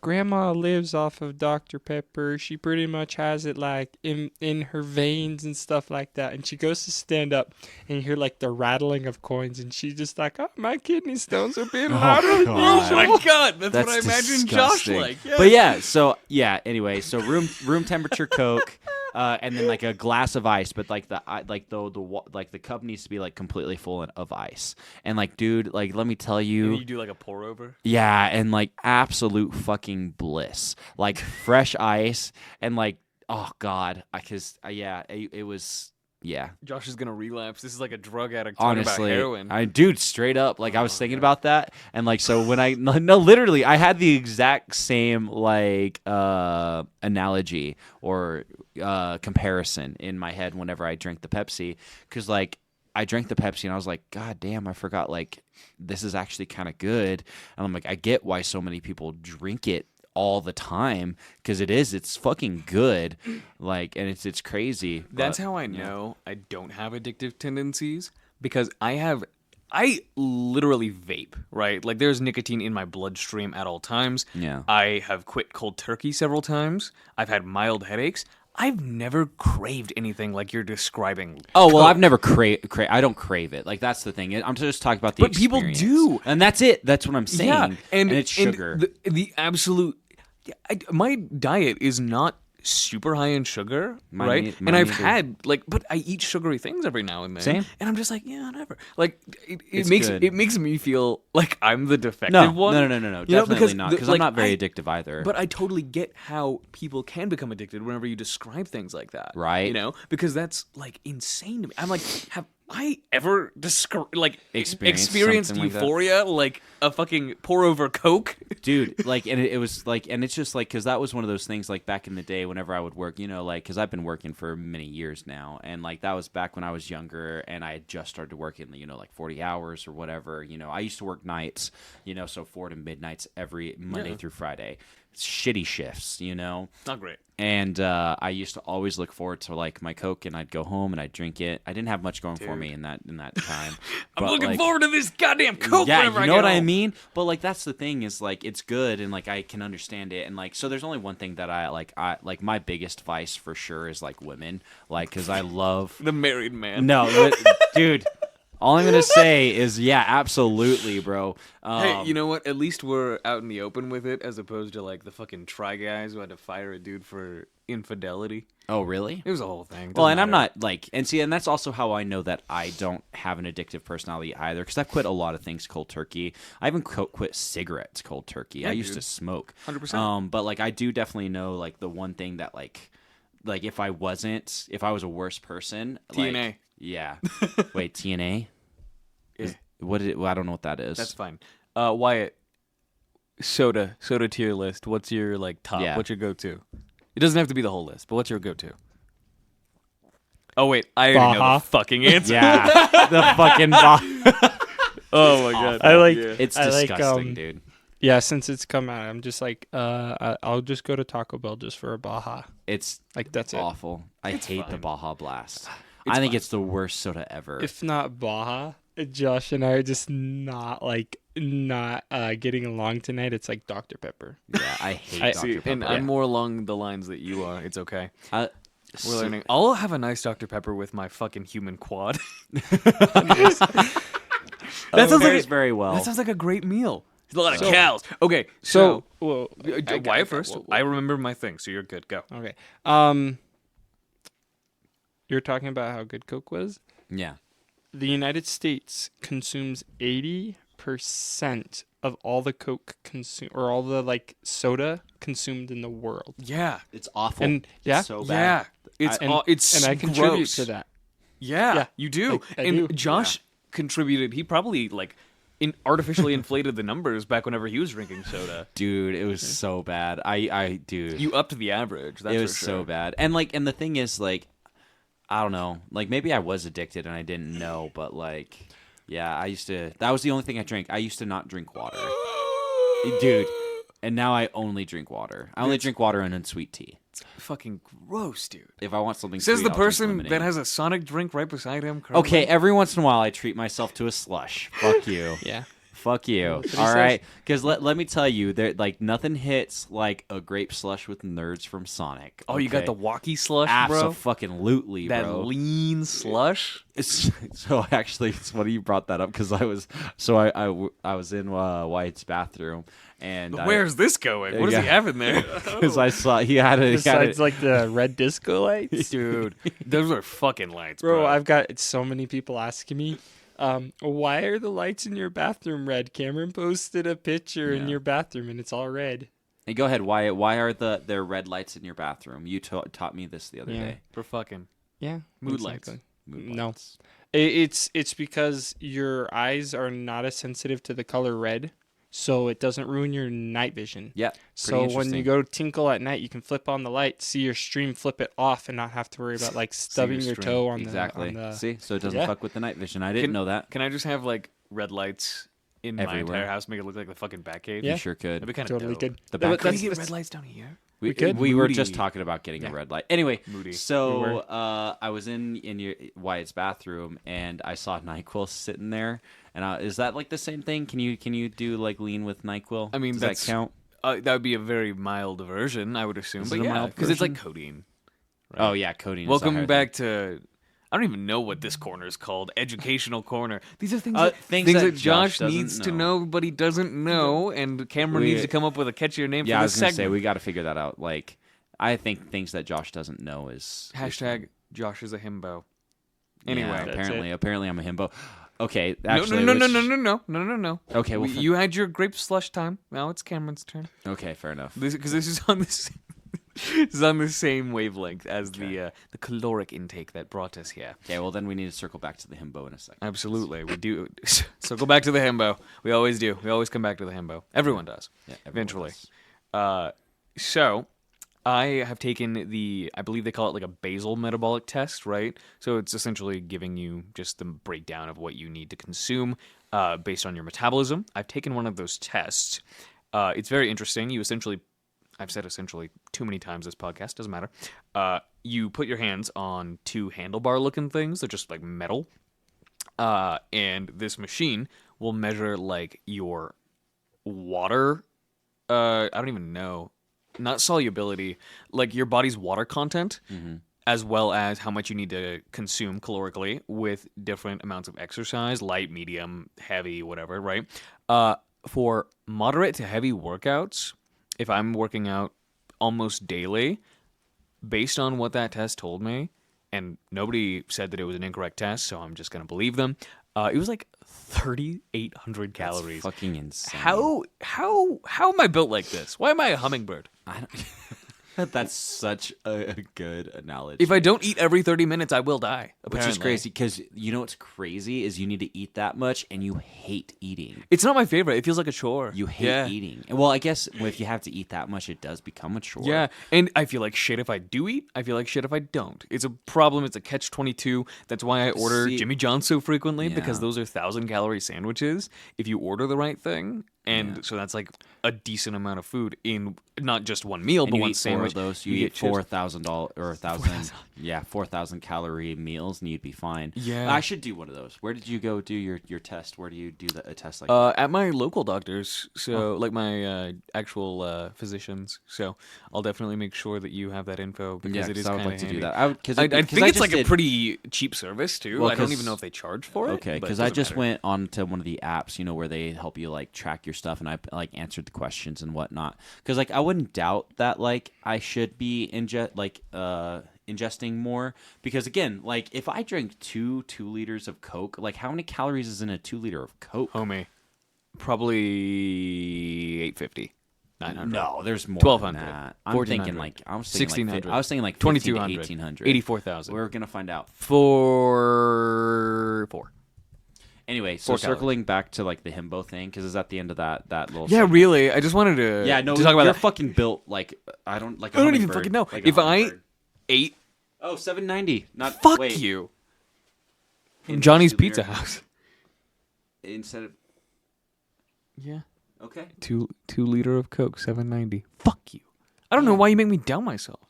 Speaker 1: Grandma lives off of Dr. Pepper. She pretty much has it like in her veins and stuff like that. And she goes to stand up and you hear like the rattling of coins, and she's just like, "Oh, my kidney stones are being louder than
Speaker 2: God.
Speaker 1: usual."
Speaker 3: Oh my god, that's what
Speaker 2: That's
Speaker 3: I imagine
Speaker 2: disgusting.
Speaker 3: Josh like. Yeah.
Speaker 2: But yeah, so yeah. Anyway, so room temperature Coke. and then like a glass of ice, but like the cup needs to be like completely full of ice. And like, dude, like let me tell
Speaker 3: And
Speaker 2: you,
Speaker 3: you do like a pour over.
Speaker 2: yeah, and like absolute fucking bliss, like fresh ice, and like oh god, it was. Yeah,
Speaker 3: Josh is gonna relapse. This is like a drug addict talking
Speaker 2: honestly,
Speaker 3: about heroin.
Speaker 2: dude, straight up, like I was thinking about that, and like so when no, literally, I had the exact same like analogy or comparison in my head whenever I drank the Pepsi, because like I drank the Pepsi and I was like, God damn, I forgot like this is actually kind of good, and I'm like, I get why so many people drink it all the time because it's fucking good, like, and it's crazy.
Speaker 3: That's
Speaker 2: but,
Speaker 3: how I know I don't have addictive tendencies, because I literally vape, right? Like there's nicotine in my bloodstream at all times.
Speaker 2: Yeah.
Speaker 3: I have quit cold turkey several times. I've had mild headaches. I've never craved anything like you're describing.
Speaker 2: Oh well,
Speaker 3: Coke.
Speaker 2: I've never I don't crave it. Like that's the thing. I'm just talking about the
Speaker 3: But people
Speaker 2: experience.
Speaker 3: do.
Speaker 2: And that's it. That's what I'm saying.
Speaker 3: Yeah,
Speaker 2: and it's sugar.
Speaker 3: The absolute. My diet is not super high in sugar, right?
Speaker 2: mine
Speaker 3: And I've
Speaker 2: either.
Speaker 3: had but I eat sugary things every now and then.
Speaker 2: Same.
Speaker 3: And I'm just like, yeah, whatever. Like
Speaker 2: It's
Speaker 3: makes
Speaker 2: good.
Speaker 3: it makes me feel like I'm the defective
Speaker 2: no,
Speaker 3: one.
Speaker 2: no.
Speaker 3: You know,
Speaker 2: Definitely not. Because I'm
Speaker 3: like,
Speaker 2: not very addictive either.
Speaker 3: But I totally get how people can become addicted whenever you describe things like that.
Speaker 2: Right.
Speaker 3: You know? Because that's like insane to me. I'm like, have I ever experienced
Speaker 2: something like that?
Speaker 3: euphoria like a fucking pour over Coke?
Speaker 2: Dude, like, and it was like, and it's just like, because that was one of those things, like back in the day, whenever I would work, you know, like, because I've been working for many years now, and like that was back when I was younger, and I had just started working, you know, like 40 hours or whatever. You know, I used to work nights, you know, so 4 to midnights every Monday through Friday. Shitty shifts, you know.
Speaker 3: Not great.
Speaker 2: And I used to always look forward to like my Coke, and I'd go home and I'd drink it. I didn't have much going for me in that time.
Speaker 3: I'm
Speaker 2: But,
Speaker 3: looking
Speaker 2: like,
Speaker 3: forward to this goddamn Coke
Speaker 2: yeah,
Speaker 3: whenever
Speaker 2: you
Speaker 3: I
Speaker 2: know
Speaker 3: get
Speaker 2: what I
Speaker 3: home.
Speaker 2: mean? But like that's the thing is like it's good and like I can understand it, and like so there's only one thing that I like my biggest vice for sure is like women, like because I love
Speaker 3: The married man.
Speaker 2: no dude. All I'm gonna say is yeah, absolutely, bro.
Speaker 3: Hey, you know what? At least we're out in the open with it, as opposed to like the fucking Try Guys who had to fire a dude for infidelity.
Speaker 2: Oh really?
Speaker 3: It was a whole thing.
Speaker 2: Well,
Speaker 3: Doesn't
Speaker 2: and I'm
Speaker 3: matter.
Speaker 2: not like, and see, and that's also how I know that I don't have an addictive personality either, because I've quit a lot of things cold turkey. I even quit cigarettes cold turkey.
Speaker 3: Yeah,
Speaker 2: I used
Speaker 3: dude.
Speaker 2: to smoke,
Speaker 3: 100%.
Speaker 2: But like I do definitely know like the one thing that like if I was a worse person,
Speaker 3: TNA.
Speaker 2: Like, yeah. Wait, TNA?
Speaker 3: Yeah.
Speaker 2: What is it? Well, I don't know what that is.
Speaker 3: That's fine. Wyatt, soda tier list. What's your like top?
Speaker 2: Yeah.
Speaker 3: What's your go-to? It doesn't have to be the whole list, but what's your go-to? Oh wait, I already know
Speaker 1: Baja.
Speaker 3: the fucking answer.
Speaker 2: Yeah, the fucking
Speaker 3: Oh my god,
Speaker 1: I like-
Speaker 3: Yeah.
Speaker 2: It's
Speaker 1: I like,
Speaker 2: disgusting, dude.
Speaker 1: Yeah, since it's come out, I'm just like, I'll just go to Taco Bell just for a Baja.
Speaker 2: It's
Speaker 1: Like that's it.
Speaker 2: awful. I hate the
Speaker 3: fine.
Speaker 2: Baja Blast. I think
Speaker 3: fine.
Speaker 2: it's the worst soda ever.
Speaker 1: If not Baja, Josh and I are just not getting along tonight. It's like Dr. Pepper.
Speaker 2: Yeah, I hate
Speaker 1: I-
Speaker 2: Dr.
Speaker 3: See,
Speaker 2: Pepper.
Speaker 3: and I'm more along the lines that you are. It's okay. We're
Speaker 2: So-
Speaker 3: learning. I'll have a nice Dr. Pepper with my fucking human quad.
Speaker 2: That
Speaker 3: sounds like
Speaker 2: pairs very well.
Speaker 3: That sounds like a great meal. There's a lot of cows. Okay,
Speaker 1: So,
Speaker 3: so
Speaker 1: well,
Speaker 3: Wyatt first. I remember my thing, so you're good. Go.
Speaker 1: Okay. You're talking about how good Coke was.
Speaker 2: Yeah.
Speaker 1: The United States consumes 80% of all the Coke or all the like soda consumed in the world.
Speaker 3: Yeah,
Speaker 2: It's awful.
Speaker 1: And yeah,
Speaker 2: It's so
Speaker 3: yeah.
Speaker 2: bad.
Speaker 3: It's
Speaker 1: I contribute
Speaker 3: gross.
Speaker 1: to that.
Speaker 3: Yeah,
Speaker 1: Yeah,
Speaker 3: you do.
Speaker 1: I
Speaker 3: And
Speaker 1: do.
Speaker 3: Josh contributed. He probably like artificially inflated the numbers back whenever he was drinking soda.
Speaker 2: Dude, it was so bad. Dude.
Speaker 3: You upped the average. That's
Speaker 2: it was
Speaker 3: for
Speaker 2: so
Speaker 3: sure.
Speaker 2: bad. And like, and the thing is, like, I don't know. Like, maybe I was addicted and I didn't know, but like, yeah, that was the only thing I drank. I used to not drink water. Dude. And now I only drink water. I only drink water and then sweet tea.
Speaker 3: Fucking gross, dude.
Speaker 2: If I want something
Speaker 3: Says
Speaker 2: sweet,
Speaker 3: the
Speaker 2: I'll drink
Speaker 3: person
Speaker 2: lemonade.
Speaker 3: that has a Sonic drink right beside him. Currently.
Speaker 2: Okay, every once in a while I treat myself to a slush. Fuck you.
Speaker 1: Yeah.
Speaker 2: fuck you.
Speaker 1: That's what he
Speaker 2: All
Speaker 1: says.
Speaker 2: right, because let me tell you, there like nothing hits like a grape slush with nerds from Sonic.
Speaker 3: Oh, you got
Speaker 2: okay?
Speaker 3: the walkie slush, bro.
Speaker 2: Absolutely,
Speaker 3: That
Speaker 2: bro.
Speaker 3: lean slush.
Speaker 2: So actually, it's funny you brought that up because I was in Wyatt's bathroom and
Speaker 3: Where's this going? What does
Speaker 2: yeah.
Speaker 3: he have in there?
Speaker 2: because I saw he had
Speaker 1: Besides, like the red disco lights,
Speaker 3: Dude, those are fucking lights,
Speaker 1: bro.
Speaker 3: bro.
Speaker 1: I've got so many people asking me, why are the lights in your bathroom red? Cameron posted a picture in
Speaker 2: Yeah.
Speaker 1: your bathroom, and it's all red.
Speaker 2: Hey, go ahead, Wyatt. Why are there red lights in your bathroom? You taught me this the other
Speaker 1: Yeah.
Speaker 2: day.
Speaker 3: For fucking
Speaker 1: Yeah,
Speaker 3: mood lights.
Speaker 2: Mood
Speaker 1: No.
Speaker 2: lights.
Speaker 1: It's because your eyes are not as sensitive to the color red, so it doesn't ruin your night vision.
Speaker 2: Yeah.
Speaker 1: So when you
Speaker 2: interesting.
Speaker 1: go tinkle at night, you can flip on the light, see your stream, flip it off, and not have to worry about like stubbing your
Speaker 3: stream.
Speaker 1: toe on
Speaker 2: Exactly.
Speaker 1: the.
Speaker 2: See, so it doesn't
Speaker 1: Yeah.
Speaker 2: fuck with the night vision. I didn't know that.
Speaker 3: Can I just have like red lights in my
Speaker 2: Everywhere.
Speaker 3: entire house, make it look like the fucking Batcave?
Speaker 1: Yeah.
Speaker 2: You sure could.
Speaker 3: That'd be kind of
Speaker 1: Totally
Speaker 3: dope.
Speaker 1: good.
Speaker 2: The
Speaker 1: But
Speaker 2: back-
Speaker 3: Can we
Speaker 1: that's-
Speaker 3: get
Speaker 1: that's-
Speaker 3: red lights down here?
Speaker 2: We
Speaker 1: could.
Speaker 2: We were
Speaker 3: Moody.
Speaker 2: just talking about getting
Speaker 1: Yeah.
Speaker 2: a red light. Anyway,
Speaker 3: Moody.
Speaker 2: so I was in your Wyatt's bathroom and I saw NyQuil sitting there. And is that like the same thing? Can you do like lean with NyQuil?
Speaker 3: I mean,
Speaker 2: does
Speaker 3: that's
Speaker 2: that count?
Speaker 3: That would be a very mild version, I would assume.
Speaker 2: Is
Speaker 3: But
Speaker 2: it a
Speaker 3: yeah,
Speaker 2: mild
Speaker 3: because it's like
Speaker 2: version?
Speaker 3: codeine.
Speaker 2: Oh yeah, codeine. is a
Speaker 3: Welcome
Speaker 2: higher
Speaker 3: back to. I don't even know what this corner is called. Educational corner. These are things,
Speaker 2: things
Speaker 3: things
Speaker 2: that
Speaker 3: that Josh
Speaker 2: Josh
Speaker 3: needs
Speaker 2: doesn't
Speaker 3: to
Speaker 2: know.
Speaker 3: know, but he doesn't know, and Cameron
Speaker 2: We-
Speaker 3: needs to come up with a catchier name
Speaker 2: Yeah,
Speaker 3: for
Speaker 2: I
Speaker 3: this
Speaker 2: was gonna
Speaker 3: segment.
Speaker 2: say we got to figure that out. Like, I think things that Josh doesn't know is
Speaker 3: Hashtag Josh is a himbo.
Speaker 2: Yeah,
Speaker 3: Anyway,
Speaker 1: That's
Speaker 2: apparently I'm a himbo. Okay,
Speaker 3: no,
Speaker 2: actually,
Speaker 3: no, no,
Speaker 2: which-
Speaker 3: no, no, no, no, no, no.
Speaker 2: Okay, well,
Speaker 3: You had your grape slush time. Now it's Cameron's turn.
Speaker 2: okay, fair enough.
Speaker 3: Because this is on this. This is on the same wavelength as the caloric intake that brought us here.
Speaker 2: Okay, well then we need to circle back to the himbo in a second.
Speaker 3: Absolutely, we do. So go back to the himbo. We always do. We always come back to the himbo. Everyone does.
Speaker 2: Yeah, everyone
Speaker 3: Eventually.
Speaker 2: does.
Speaker 3: So I have taken I believe they call it like a basal metabolic test, right? So it's essentially giving you just the breakdown of what you need to consume based on your metabolism. I've taken one of those tests. It's very interesting. I've said essentially too many times this podcast, doesn't matter. You put your hands on two handlebar looking things. They're just like metal. And this machine will measure like your water. I don't even know. Not solubility, like your body's water content, as well as how much you need to consume calorically with different amounts of exercise, light, medium, heavy, whatever, right? For moderate to heavy workouts, if I'm working out almost daily, based on what that test told me, and nobody said that it was an incorrect test, so I'm just going to believe them, it was like 3,800 calories.
Speaker 2: Fucking insane.
Speaker 3: How am I built like this? Why am I a hummingbird?
Speaker 2: I don't... That's such a good analogy.
Speaker 3: If I don't eat every 30 minutes, I will die.
Speaker 2: Which is
Speaker 3: apparently.
Speaker 2: crazy because you know what's crazy is you need to eat that much and you hate eating.
Speaker 3: It's not my favorite. It feels like a chore.
Speaker 2: You hate
Speaker 3: Yeah.
Speaker 2: eating. Well, I guess if you have to eat that much, it does become a chore.
Speaker 3: Yeah, and I feel like shit if I do eat. I feel like shit if I don't. It's a problem. It's a catch-22. That's why I order
Speaker 2: See-
Speaker 3: Jimmy John's so frequently because
Speaker 2: Yeah.
Speaker 3: those are 1,000-calorie sandwiches. If you order the right thing, and so that's like a decent amount of food in not just one meal,
Speaker 2: And
Speaker 3: but
Speaker 2: you
Speaker 3: one
Speaker 2: eat
Speaker 3: sandwich.
Speaker 2: four of those. You
Speaker 3: get
Speaker 2: eat
Speaker 3: chips.
Speaker 2: $4,000 or 1,000. Yeah, 4,000 calorie meals, and you'd be fine.
Speaker 3: Yeah.
Speaker 2: I should do one of those. Where did you go do your test? Where do you do a test like that?
Speaker 3: At my local doctors, so like my actual physicians. So I'll definitely make sure that you have that info because
Speaker 2: Yeah,
Speaker 3: it
Speaker 2: 'cause
Speaker 3: is
Speaker 2: I would
Speaker 3: kind of
Speaker 2: like to
Speaker 3: handy.
Speaker 2: do that. Because
Speaker 3: I think it's like a pretty cheap service too.
Speaker 2: Well,
Speaker 3: I don't
Speaker 2: 'cause-
Speaker 3: even know if they charge for it.
Speaker 2: Okay,
Speaker 3: but it
Speaker 2: because I
Speaker 3: doesn't
Speaker 2: just
Speaker 3: matter.
Speaker 2: went on to one of the apps, where they help you like track your stuff, and I like answered the questions and whatnot. Because like I wouldn't doubt that like I should be ingesting more. Because again, like if I drink two liters of Coke, like how many calories is in a 2 liter of Coke?
Speaker 3: Homie, probably 850, 900.
Speaker 2: No, there's more.
Speaker 3: 1,200,
Speaker 2: than that. I'm thinking
Speaker 3: 1,400,
Speaker 2: like I was thinking
Speaker 3: 1,600,
Speaker 2: I was thinking like 15 to
Speaker 3: 2,200,
Speaker 2: 1,800.
Speaker 3: 84,000.
Speaker 2: We're gonna find out.
Speaker 3: For 4.
Speaker 2: Anyway, so
Speaker 3: 4 calories.
Speaker 2: circling back to like the himbo thing, because it's at the end of that little.
Speaker 3: Yeah,
Speaker 2: segment.
Speaker 3: really. I just wanted to.
Speaker 2: Yeah, no,
Speaker 3: to talk about
Speaker 2: you're
Speaker 3: that.
Speaker 2: fucking built like I don't like. A
Speaker 3: I don't even
Speaker 2: hummingbird,
Speaker 3: fucking know.
Speaker 2: like a
Speaker 3: If I
Speaker 2: hummingbird.
Speaker 3: ate,
Speaker 2: Oh, 790. Not
Speaker 3: fuck
Speaker 2: wait,
Speaker 3: you.
Speaker 2: in
Speaker 3: Johnny's
Speaker 2: 2
Speaker 3: Pizza
Speaker 2: liter-
Speaker 3: House.
Speaker 2: instead of
Speaker 3: Yeah.
Speaker 2: okay.
Speaker 3: 2 liter of Coke, $7.90. Fuck you. I don't know why you make me down myself.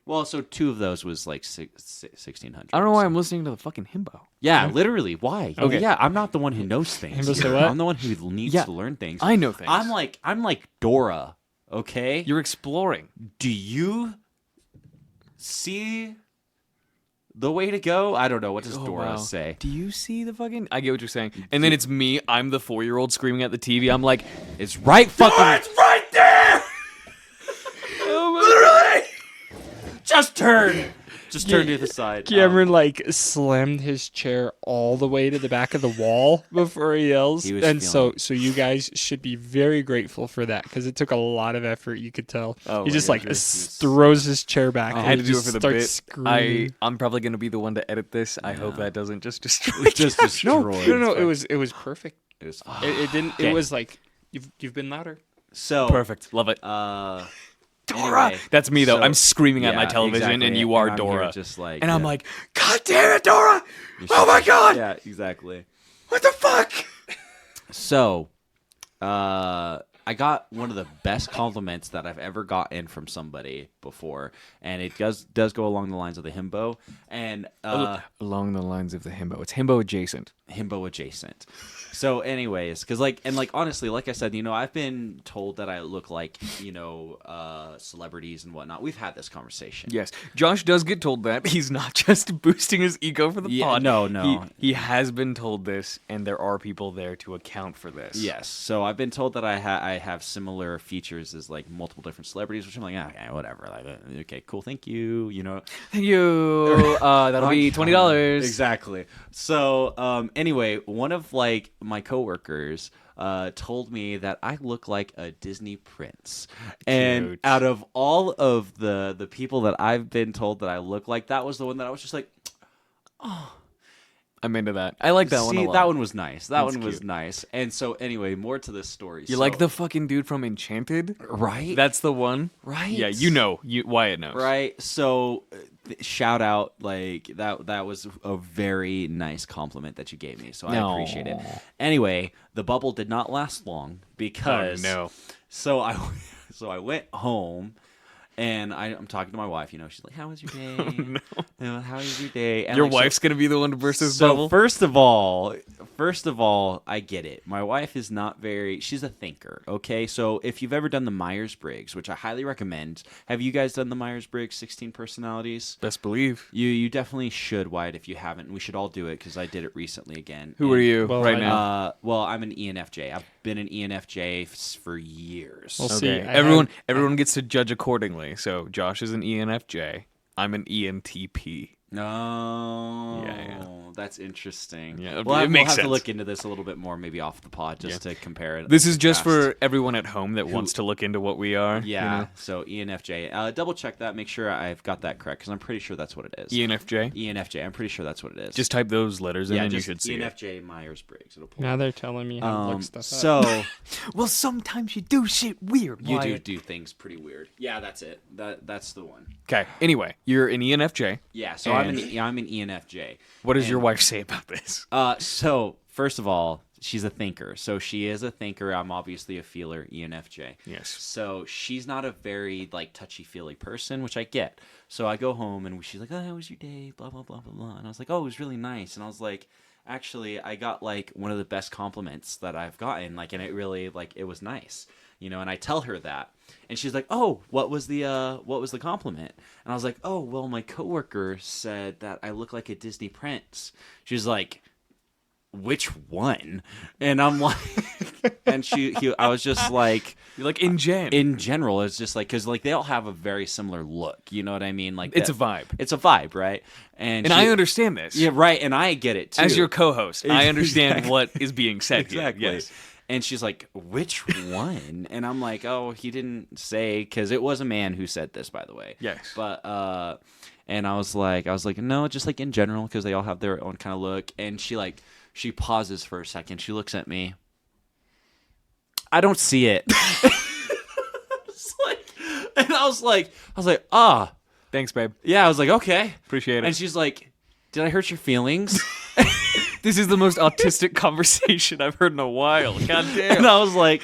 Speaker 2: Well, so 2 of those was like 1600.
Speaker 3: I don't know why I'm listening to the fucking himbo.
Speaker 2: Yeah, literally. Why?
Speaker 3: Okay.
Speaker 2: Yeah, I'm not the one who knows things.
Speaker 1: Himbo say what?
Speaker 2: I'm the one who needs to learn things.
Speaker 3: I know things.
Speaker 2: I'm like Dora. Okay.
Speaker 3: You're exploring.
Speaker 2: Do you see the way to go? I don't know. What does Dora say?
Speaker 3: Do you see the fucking? I get what you're saying. And then it's me. I'm the 4-year-old screaming at the TV. I'm like,
Speaker 2: It's right fucking.
Speaker 3: it's right there. Literally.
Speaker 2: Just turn. Just turn to the side.
Speaker 1: Cameron like slammed his chair all the way to the back of the wall before he yells,
Speaker 2: He was
Speaker 1: and
Speaker 2: feeling
Speaker 1: so you guys should be very grateful for that because it took a lot of effort. You could tell.
Speaker 3: Oh
Speaker 1: He
Speaker 3: my
Speaker 1: just
Speaker 3: God.
Speaker 1: like throws his chair back.
Speaker 3: I
Speaker 1: and
Speaker 3: had to
Speaker 1: he
Speaker 3: do it
Speaker 1: just
Speaker 3: for the
Speaker 1: starts
Speaker 3: bit.
Speaker 1: Screaming.
Speaker 3: I'm probably gonna be the one to edit this. I hope that doesn't just destroy.
Speaker 2: Just
Speaker 1: No,
Speaker 2: destroyed.
Speaker 1: no, it was perfect.
Speaker 2: It was
Speaker 1: It didn't.
Speaker 2: Okay.
Speaker 1: It was like you've been louder.
Speaker 2: so
Speaker 3: Perfect. Love it.
Speaker 2: Dora. Anyway,
Speaker 3: That's me though.
Speaker 2: so-
Speaker 3: I'm screaming at my
Speaker 2: yeah,
Speaker 3: television,
Speaker 2: exactly.
Speaker 3: and you are
Speaker 2: I'm here
Speaker 3: Dora.
Speaker 2: just like,
Speaker 3: and I'm
Speaker 2: yeah.
Speaker 3: like, God damn it, Dora! Oh my God!
Speaker 2: Yeah, exactly.
Speaker 3: What the fuck?
Speaker 2: So, I got one of the best compliments that I've ever gotten from somebody before, and it does go along the lines of the himbo and
Speaker 3: Along the lines of the himbo. It's himbo adjacent.
Speaker 2: himbo adjacent. So, anyways, because honestly, like I said, I've been told that I look like celebrities and whatnot. We've had this conversation.
Speaker 3: Yes, Josh does get told that. He's not just boosting his ego for the
Speaker 2: Yeah,
Speaker 3: pod.
Speaker 2: no.
Speaker 3: He has been told this, and there are people there to account for this.
Speaker 2: Yes, so I've been told that I have similar features as like multiple different celebrities, which I'm like, okay, whatever. Like, okay, cool, thank you.
Speaker 3: Thank you. That'll be $20.
Speaker 2: Exactly. So, anyway, one of my coworkers told me that I look like a Disney prince, and
Speaker 3: Cute.
Speaker 2: out of all of the people that I've been told that I look like, that was the one that I was just like,
Speaker 3: I'm into that. I like that one a
Speaker 2: see,
Speaker 3: lot.
Speaker 2: that one was nice. That
Speaker 3: That's
Speaker 2: one was
Speaker 3: cute.
Speaker 2: nice. And so, anyway, more to this story.
Speaker 3: You like the fucking dude from Enchanted?
Speaker 2: right?
Speaker 3: That's the one?
Speaker 2: right.
Speaker 3: Yeah, Wyatt knows.
Speaker 2: Right. So, shout out, that was a very nice compliment that you gave me. So I appreciate it. Anyway, the bubble did not last long because
Speaker 3: no.
Speaker 2: So I went home. And I'm talking to my wife, she's like, "How was your day? How was your day?" And
Speaker 3: Your wife's going to be the one to burst this
Speaker 2: so
Speaker 3: bubble?
Speaker 2: first of all, I get it. My wife is not she's a thinker, okay? So if you've ever done the Myers-Briggs, which I highly recommend, have you guys done the Myers-Briggs 16 personalities?
Speaker 3: Best believe.
Speaker 2: You definitely should, Wyatt, if you haven't. We should all do it because I did it recently again.
Speaker 3: Who are you
Speaker 1: Well,
Speaker 3: right
Speaker 1: I-
Speaker 3: now?
Speaker 2: Well, I'm an ENFJ. I've been an ENFJ for years.
Speaker 1: Well,
Speaker 3: Okay.
Speaker 1: see, I
Speaker 3: Everyone gets to judge accordingly. So Josh is an ENFJ. I'm an ENTP.
Speaker 2: No.
Speaker 3: Yeah.
Speaker 2: That's interesting.
Speaker 3: Yeah,
Speaker 2: Well,
Speaker 3: it
Speaker 2: we'll
Speaker 3: makes
Speaker 2: have to
Speaker 3: sense.
Speaker 2: look into this a little bit more, maybe off the pod, just to compare it.
Speaker 3: This is just
Speaker 2: contrast.
Speaker 3: for everyone at home that wants to look into what we are.
Speaker 2: Yeah, so ENFJ. Double check that, make sure I've got that correct, because I'm pretty sure that's what it is.
Speaker 3: ENFJ.
Speaker 2: ENFJ, I'm pretty sure that's what it is.
Speaker 3: Just type those letters in and you
Speaker 2: just
Speaker 3: should see it.
Speaker 2: ENFJ Myers-Briggs. It'll pull
Speaker 1: Now
Speaker 2: up.
Speaker 1: they're telling me how to look stuff up.
Speaker 2: So
Speaker 3: Well, sometimes you do shit weird.
Speaker 2: you
Speaker 3: Wyatt.
Speaker 2: do things pretty weird. Yeah, that's it. That's the one.
Speaker 3: Okay. Anyway, you're an ENFJ.
Speaker 2: Yeah, so
Speaker 3: And-
Speaker 2: I'm an ENFJ.
Speaker 3: What does
Speaker 2: And-
Speaker 3: your wife say about this?
Speaker 2: So first of all, she's a thinker. So she is a thinker. I'm obviously a feeler, ENFJ.
Speaker 3: Yes.
Speaker 2: So she's not a very touchy-feely person, which I get. So I go home and she's like, "Oh, how was your day?" Blah blah blah blah blah. And I was like, "Oh, it was really nice." And I was like, "Actually, I got one of the best compliments that I've gotten. And it really it was nice." And I tell her that, and she's like, "Oh, what was the compliment?" And I was like, "Oh, well, my coworker said that I look like a Disney prince." She's like, "Which one?" And I'm like, and I was just like,
Speaker 3: You're like in
Speaker 2: general, it's just because they all have a very similar look. You know what I mean?
Speaker 3: It's a vibe.
Speaker 2: It's a vibe, right? And
Speaker 3: I understand this.
Speaker 2: Yeah, right. And I get it too.
Speaker 3: As your co-host, I understand
Speaker 2: Exactly.
Speaker 3: what is being said
Speaker 2: Exactly.
Speaker 3: here. Yes.
Speaker 2: And she's like, "Which one?" And I'm like, "Oh, he didn't say," because it was a man who said this, by the way.
Speaker 3: Yes.
Speaker 2: But and I was like, no, just in general, because they all have their own kind of look. And she pauses for a second. She looks at me. I don't see it. And I was like, ah,
Speaker 3: Thanks, babe.
Speaker 2: yeah. I was like, okay,
Speaker 3: Appreciate it.
Speaker 2: And she's like, "Did I hurt your feelings?"
Speaker 3: This is the most autistic conversation I've heard in a while. God damn.
Speaker 2: And I was like,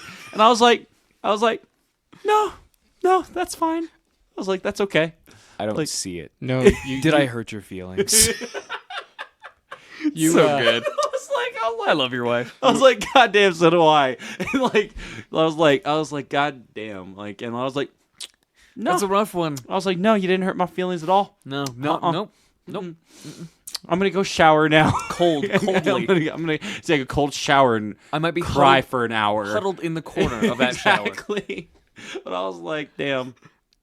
Speaker 2: no, that's fine. I was like, "That's okay."
Speaker 3: I don't
Speaker 2: Like-
Speaker 3: see it.
Speaker 1: No,
Speaker 3: Did I hurt your feelings?
Speaker 1: You,
Speaker 3: so
Speaker 1: uh,
Speaker 3: good. I love your wife.
Speaker 2: I was like, God damn, so do I. And like, I was like, God damn. Like, and I was like, no.
Speaker 3: That's a rough one.
Speaker 2: I was like, no, you didn't hurt my feelings at all.
Speaker 3: No,
Speaker 2: Uh-uh.
Speaker 3: nope.
Speaker 2: I'm gonna go shower now.
Speaker 3: Coldly.
Speaker 2: I'm gonna take a cold shower and
Speaker 3: I might be
Speaker 2: cry for an hour.
Speaker 3: huddled in the corner of that shower.
Speaker 2: Exactly. But I was like, damn.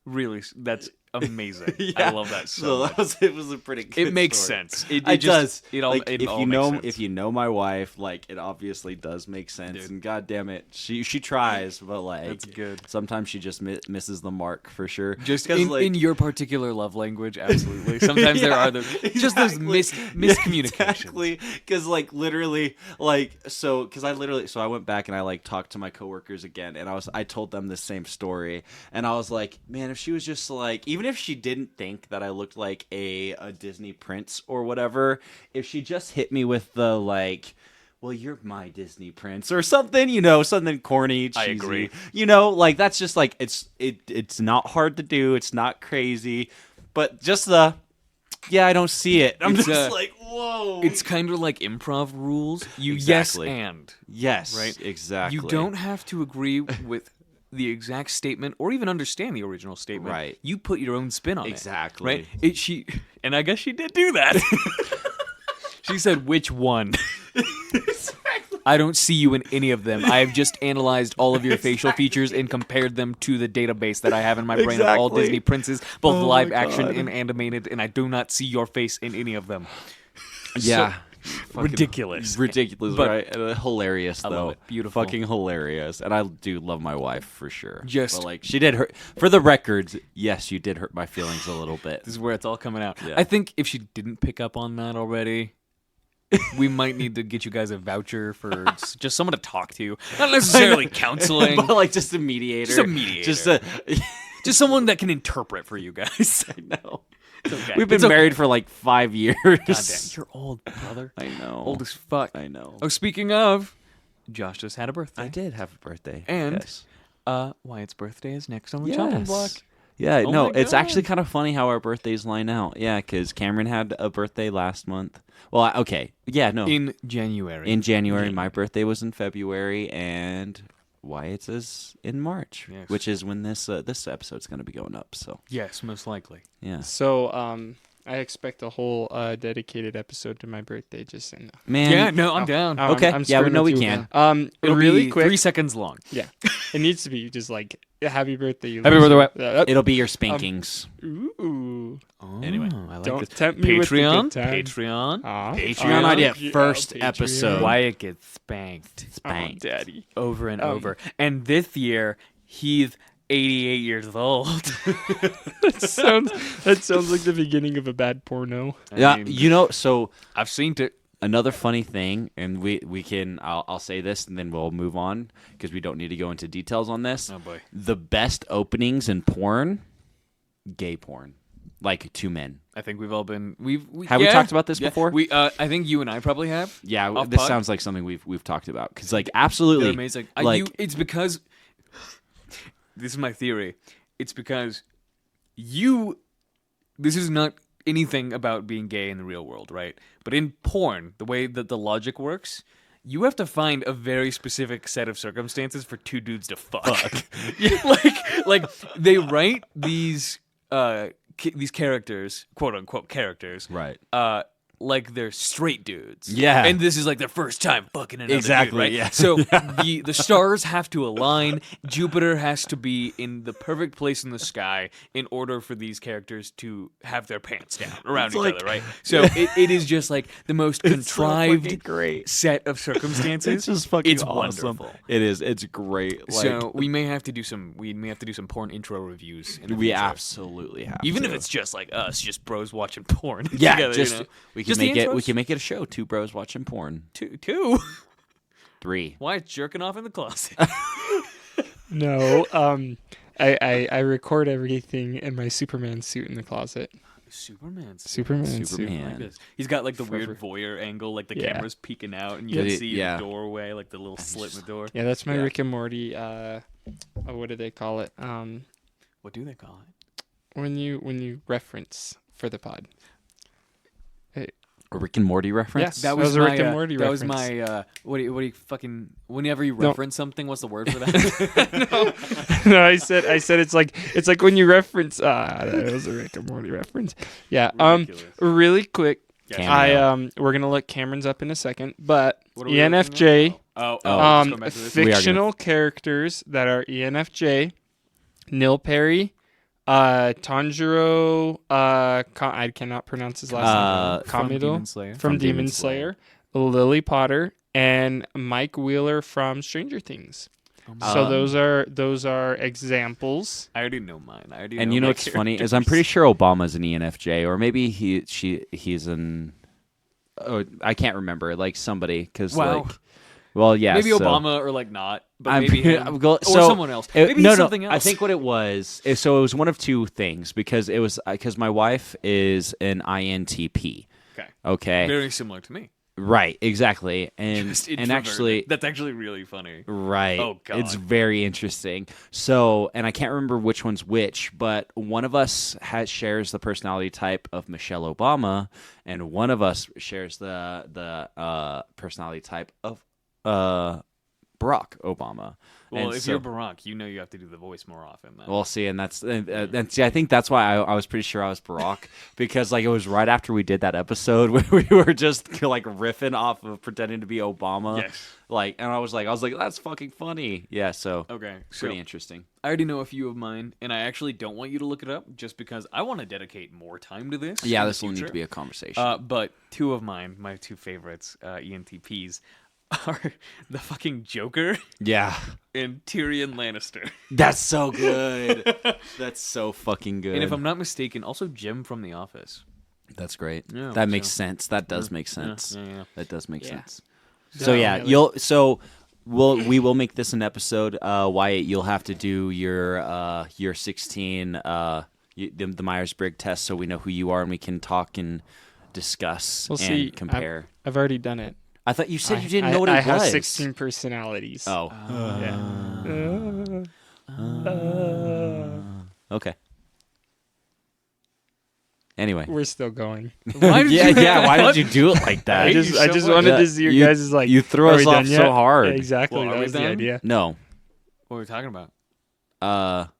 Speaker 3: Really, that's amazing.
Speaker 2: Yeah.
Speaker 3: I love that so much.
Speaker 2: It was a pretty good
Speaker 3: It makes
Speaker 2: story.
Speaker 3: sense. It
Speaker 2: It
Speaker 3: just,
Speaker 2: does.
Speaker 3: It all,
Speaker 2: Like,
Speaker 3: it
Speaker 2: if
Speaker 3: all
Speaker 2: you
Speaker 3: makes
Speaker 2: know
Speaker 3: sense.
Speaker 2: if you know my wife, like it obviously does make sense.
Speaker 3: Dude.
Speaker 2: And God damn it, she tries, but like
Speaker 3: That's good.
Speaker 2: sometimes she just misses the mark for sure.
Speaker 3: Just
Speaker 2: 'Cause,
Speaker 3: in your particular love language, absolutely. Sometimes there are just those miscommunications.
Speaker 2: Exactly, because like literally, like so I went back and I like talked to my coworkers again, and I told them the same story, and I was like, man, if she was just like, even if she didn't think that I looked like a Disney prince or whatever, if she just hit me with the like, well, you're my Disney prince or something, something corny, cheesy.
Speaker 3: I agree.
Speaker 2: Like that's just like it's not hard to do, it's not crazy, but just I don't see it. I'm
Speaker 3: It's,
Speaker 2: just like, whoa.
Speaker 3: It's kind of like improv rules. You
Speaker 2: Exactly.
Speaker 3: yes and.
Speaker 2: Yes,
Speaker 3: Right?
Speaker 2: exactly.
Speaker 3: You don't have to agree with the exact statement or even understand the original statement.
Speaker 2: Right.
Speaker 3: You put your own spin on
Speaker 2: Exactly.
Speaker 3: it. Right? And I guess she did do that. She said, which one? I don't see you in any of them. I have just analyzed all of your facial features and compared them to the database that I have in my brain of all
Speaker 2: Exactly.
Speaker 3: Disney princes, both
Speaker 2: Oh
Speaker 3: live
Speaker 2: my
Speaker 3: action
Speaker 2: God.
Speaker 3: and animated, and I do not see your face in any of them.
Speaker 2: Yeah.
Speaker 3: Ridiculous.
Speaker 2: Ridiculous,
Speaker 3: But-
Speaker 2: right? Hilarious,
Speaker 3: I
Speaker 2: though.
Speaker 3: love it. Beautiful.
Speaker 2: Fucking hilarious. And I do love my wife for sure.
Speaker 3: Just-
Speaker 2: But, like, she did hurt. For the records, yes, you did hurt my feelings a little bit.
Speaker 3: This is where it's all coming out.
Speaker 2: Yeah.
Speaker 3: I think if she didn't pick up on that already, we might need to get you guys a voucher for just someone to talk to. Not necessarily counseling.
Speaker 2: But, like, just a mediator.
Speaker 3: Just a mediator.
Speaker 2: Just a.
Speaker 3: Just someone that can interpret for you guys.
Speaker 2: I know.
Speaker 3: It's okay.
Speaker 2: We've been
Speaker 3: It's okay.
Speaker 2: married for like 5 years.
Speaker 3: Goddamn, you're old, brother.
Speaker 2: I know.
Speaker 3: Old as fuck.
Speaker 2: I know.
Speaker 3: Oh, speaking of, Josh just had a birthday.
Speaker 2: I did have a birthday.
Speaker 3: And
Speaker 2: yes.
Speaker 3: Wyatt's birthday is next on the chopping block.
Speaker 2: Yeah,
Speaker 3: Oh
Speaker 2: no,
Speaker 3: my
Speaker 2: it's
Speaker 3: God.
Speaker 2: actually kind of funny how our birthdays line out. Yeah, because Cameron had a birthday last month. Well, okay. Yeah, no.
Speaker 3: In January.
Speaker 2: In January. My birthday was in February, and Wyatt's is in March,
Speaker 3: Yes.
Speaker 2: which is when this episode's going to be going up. So,
Speaker 3: Yes, most likely.
Speaker 2: yeah.
Speaker 1: So, I expect a whole dedicated episode to my birthday. Just saying.
Speaker 2: Man.
Speaker 3: Yeah, no, I'm down.
Speaker 2: Okay.
Speaker 1: I'm
Speaker 2: Yeah, we
Speaker 1: screwing
Speaker 2: know
Speaker 1: with
Speaker 2: we
Speaker 1: you.
Speaker 2: can.
Speaker 3: It'll
Speaker 1: Really
Speaker 3: be
Speaker 1: quick.
Speaker 3: 3 seconds long.
Speaker 1: Yeah, it needs to be just like happy birthday. You
Speaker 3: Happy
Speaker 1: loser.
Speaker 3: birthday,
Speaker 2: It'll be your spankings.
Speaker 1: Ooh.
Speaker 3: Oh,
Speaker 2: Anyway.
Speaker 3: I like
Speaker 1: Don't
Speaker 3: this.
Speaker 1: tempt me with the
Speaker 3: Patreon.
Speaker 1: good time.
Speaker 3: Patreon.
Speaker 1: Aw.
Speaker 2: Patreon
Speaker 3: Oh,
Speaker 2: idea.
Speaker 1: yeah.
Speaker 2: First
Speaker 1: Patreon.
Speaker 2: episode.
Speaker 3: Wyatt gets spanked
Speaker 2: Spanked.
Speaker 1: Oh, daddy.
Speaker 3: over and
Speaker 1: Um,
Speaker 3: over. And this year, he's 88 years old.
Speaker 1: That sounds like the beginning of a bad porno.
Speaker 2: Yeah,
Speaker 3: mean,
Speaker 2: so
Speaker 3: I've seen it.
Speaker 2: another funny thing, and we can I'll say this and then we'll move on because we don't need to go into details on this.
Speaker 3: Oh, boy.
Speaker 2: The best openings in porn, gay porn, like two men.
Speaker 3: I think we've all been.
Speaker 2: Have we talked about this
Speaker 3: Yeah,
Speaker 2: before?
Speaker 3: I think you and I probably have.
Speaker 2: Yeah,
Speaker 3: Off
Speaker 2: this
Speaker 3: pod?
Speaker 2: sounds like something we've talked about because like absolutely
Speaker 3: They're amazing.
Speaker 2: Like
Speaker 3: It's because this is my theory. It's because you. This is not anything about being gay in the real world, right? But in porn, the way that the logic works, you have to find a very specific set of circumstances for two dudes to fuck. like they write these characters, quote unquote characters,
Speaker 2: right.
Speaker 3: like they're straight dudes.
Speaker 2: Yeah.
Speaker 3: And this is like their first time fucking another
Speaker 2: Exactly,
Speaker 3: dude, right?
Speaker 2: yeah.
Speaker 3: So the stars have to align. Jupiter has to be in the perfect place in the sky in order for these characters to have their pants down around each other, right? So it is just like the most contrived
Speaker 2: great.
Speaker 3: set of circumstances.
Speaker 2: It's just fucking
Speaker 3: It's
Speaker 2: awesome.
Speaker 3: wonderful.
Speaker 2: It is. It's great. Like,
Speaker 3: So we may have to do some porn intro reviews. In the
Speaker 2: we
Speaker 3: future.
Speaker 2: absolutely have
Speaker 3: Even
Speaker 2: to.
Speaker 3: if it's just like us, just bros watching porn.
Speaker 2: yeah,
Speaker 3: together,
Speaker 2: just
Speaker 3: you know?
Speaker 2: we can
Speaker 3: Just the
Speaker 2: make it. We
Speaker 3: intros?
Speaker 2: can make it a show. Two bros watching porn.
Speaker 3: Two.
Speaker 2: 3.
Speaker 3: Why jerking off in the closet?
Speaker 1: No, I record everything in my Superman suit in the closet.
Speaker 3: Superman suit.
Speaker 1: Superman suit.
Speaker 2: Superman.
Speaker 3: I like this. He's got like the
Speaker 1: Forever.
Speaker 3: weird voyeur angle, like the
Speaker 1: Yeah.
Speaker 3: camera's peeking out, and you
Speaker 2: Yeah,
Speaker 3: can
Speaker 2: it-
Speaker 3: see
Speaker 2: yeah.
Speaker 3: the doorway, like the little slit in the door.
Speaker 1: Yeah, that's my
Speaker 2: Yeah.
Speaker 1: Rick and Morty. What do they call it?
Speaker 3: What do they call it?
Speaker 1: when you reference for the pod.
Speaker 2: A Rick and Morty reference?
Speaker 1: That was a Rick and Morty
Speaker 3: that was
Speaker 1: reference.
Speaker 3: my what do you fucking whenever you reference something, what's the word for that?
Speaker 1: No, I said it's like when you reference. That was a Rick and Morty reference. Yeah.
Speaker 3: Ridiculous.
Speaker 1: Really quick.
Speaker 2: Cameo.
Speaker 1: We're gonna look Cameron's up in a second, but
Speaker 3: What are we looking
Speaker 1: ENFJ.
Speaker 3: at? Let's go back to this.
Speaker 1: Fictional characters that are ENFJ. Neil Perry. Tanjiro. I cannot pronounce his last name.
Speaker 3: From
Speaker 1: Kamido
Speaker 3: Demon Slayer.
Speaker 1: from Demon Slayer. Lily Potter and Mike Wheeler from Stranger Things. So those are examples.
Speaker 3: I already know mine.
Speaker 2: And you know what's funny is I'm pretty sure Obama's an ENFJ, or maybe he's an. Oh, I can't remember. Like somebody, because yeah.
Speaker 3: Maybe
Speaker 2: so,
Speaker 3: Obama or like not, but
Speaker 2: I'm
Speaker 3: maybe
Speaker 2: pretty-
Speaker 3: him.
Speaker 2: I'm go-
Speaker 3: or
Speaker 2: so-
Speaker 3: someone else. Maybe
Speaker 2: no,
Speaker 3: something else.
Speaker 2: I think what it was is it was one of two things because it was because my wife is an INTP. Okay.
Speaker 3: Very similar to me.
Speaker 2: Right. Exactly. And
Speaker 3: Just
Speaker 2: and
Speaker 3: introverted.
Speaker 2: actually.
Speaker 3: That's actually really funny.
Speaker 2: Right.
Speaker 3: Oh, God.
Speaker 2: It's very interesting. So, and I can't remember which one's which, but one of us shares the personality type of Michelle Obama, and one of us shares the personality type of Barack Obama.
Speaker 3: Well,
Speaker 2: And
Speaker 3: if
Speaker 2: so-
Speaker 3: you're Barack, you know you have to do the voice more often. Then.
Speaker 2: Well, see, and see, I think that's why I was pretty sure I was Barack because like it was right after we did that episode where we were just like riffing off of pretending to be Obama.
Speaker 3: Yes.
Speaker 2: Like, and I was like, that's fucking funny. Yeah. So
Speaker 3: Okay.
Speaker 2: pretty
Speaker 3: So
Speaker 2: interesting.
Speaker 3: I already know a few of mine, and I actually don't want you to look it up just because I want to dedicate more time to this.
Speaker 2: Yeah,
Speaker 3: in the
Speaker 2: this will need
Speaker 3: future.
Speaker 2: to be a conversation.
Speaker 3: But two of mine, my two favorites, ENTPs, are the fucking Joker
Speaker 2: yeah.
Speaker 3: and Tyrion Lannister.
Speaker 2: That's so good. That's so fucking good.
Speaker 3: And if I'm not mistaken, also Jim from The Office.
Speaker 2: That's great.
Speaker 3: Yeah,
Speaker 2: that makes
Speaker 3: so-
Speaker 2: sense. That does make sense.
Speaker 3: Yeah.
Speaker 2: That does make
Speaker 1: Yeah.
Speaker 2: sense. So yeah, we will make this an episode. Wyatt, you'll have to do your 16 the Myers-Briggs test so we know who you are and we can talk and discuss
Speaker 1: We'll
Speaker 2: and
Speaker 1: see.
Speaker 2: compare.
Speaker 1: I've already done it.
Speaker 2: I thought you said you didn't know what it
Speaker 1: I
Speaker 2: was.
Speaker 1: have 16 personalities.
Speaker 2: Oh. Okay. Anyway.
Speaker 1: We're still going.
Speaker 3: Why did you?
Speaker 2: Why did you do it like that?
Speaker 1: I
Speaker 3: hate
Speaker 1: just
Speaker 3: you
Speaker 1: I
Speaker 3: so
Speaker 1: just
Speaker 3: much.
Speaker 1: wanted
Speaker 2: Yeah,
Speaker 1: to see your
Speaker 2: you-
Speaker 1: guys' like.
Speaker 2: you threw
Speaker 1: are
Speaker 2: us
Speaker 1: we
Speaker 2: off
Speaker 1: done
Speaker 2: so
Speaker 1: yet?
Speaker 2: hard.
Speaker 1: Exactly.
Speaker 3: Well, are
Speaker 1: that
Speaker 3: we
Speaker 1: was the
Speaker 3: done?
Speaker 1: idea.
Speaker 2: No.
Speaker 3: What are we talking about?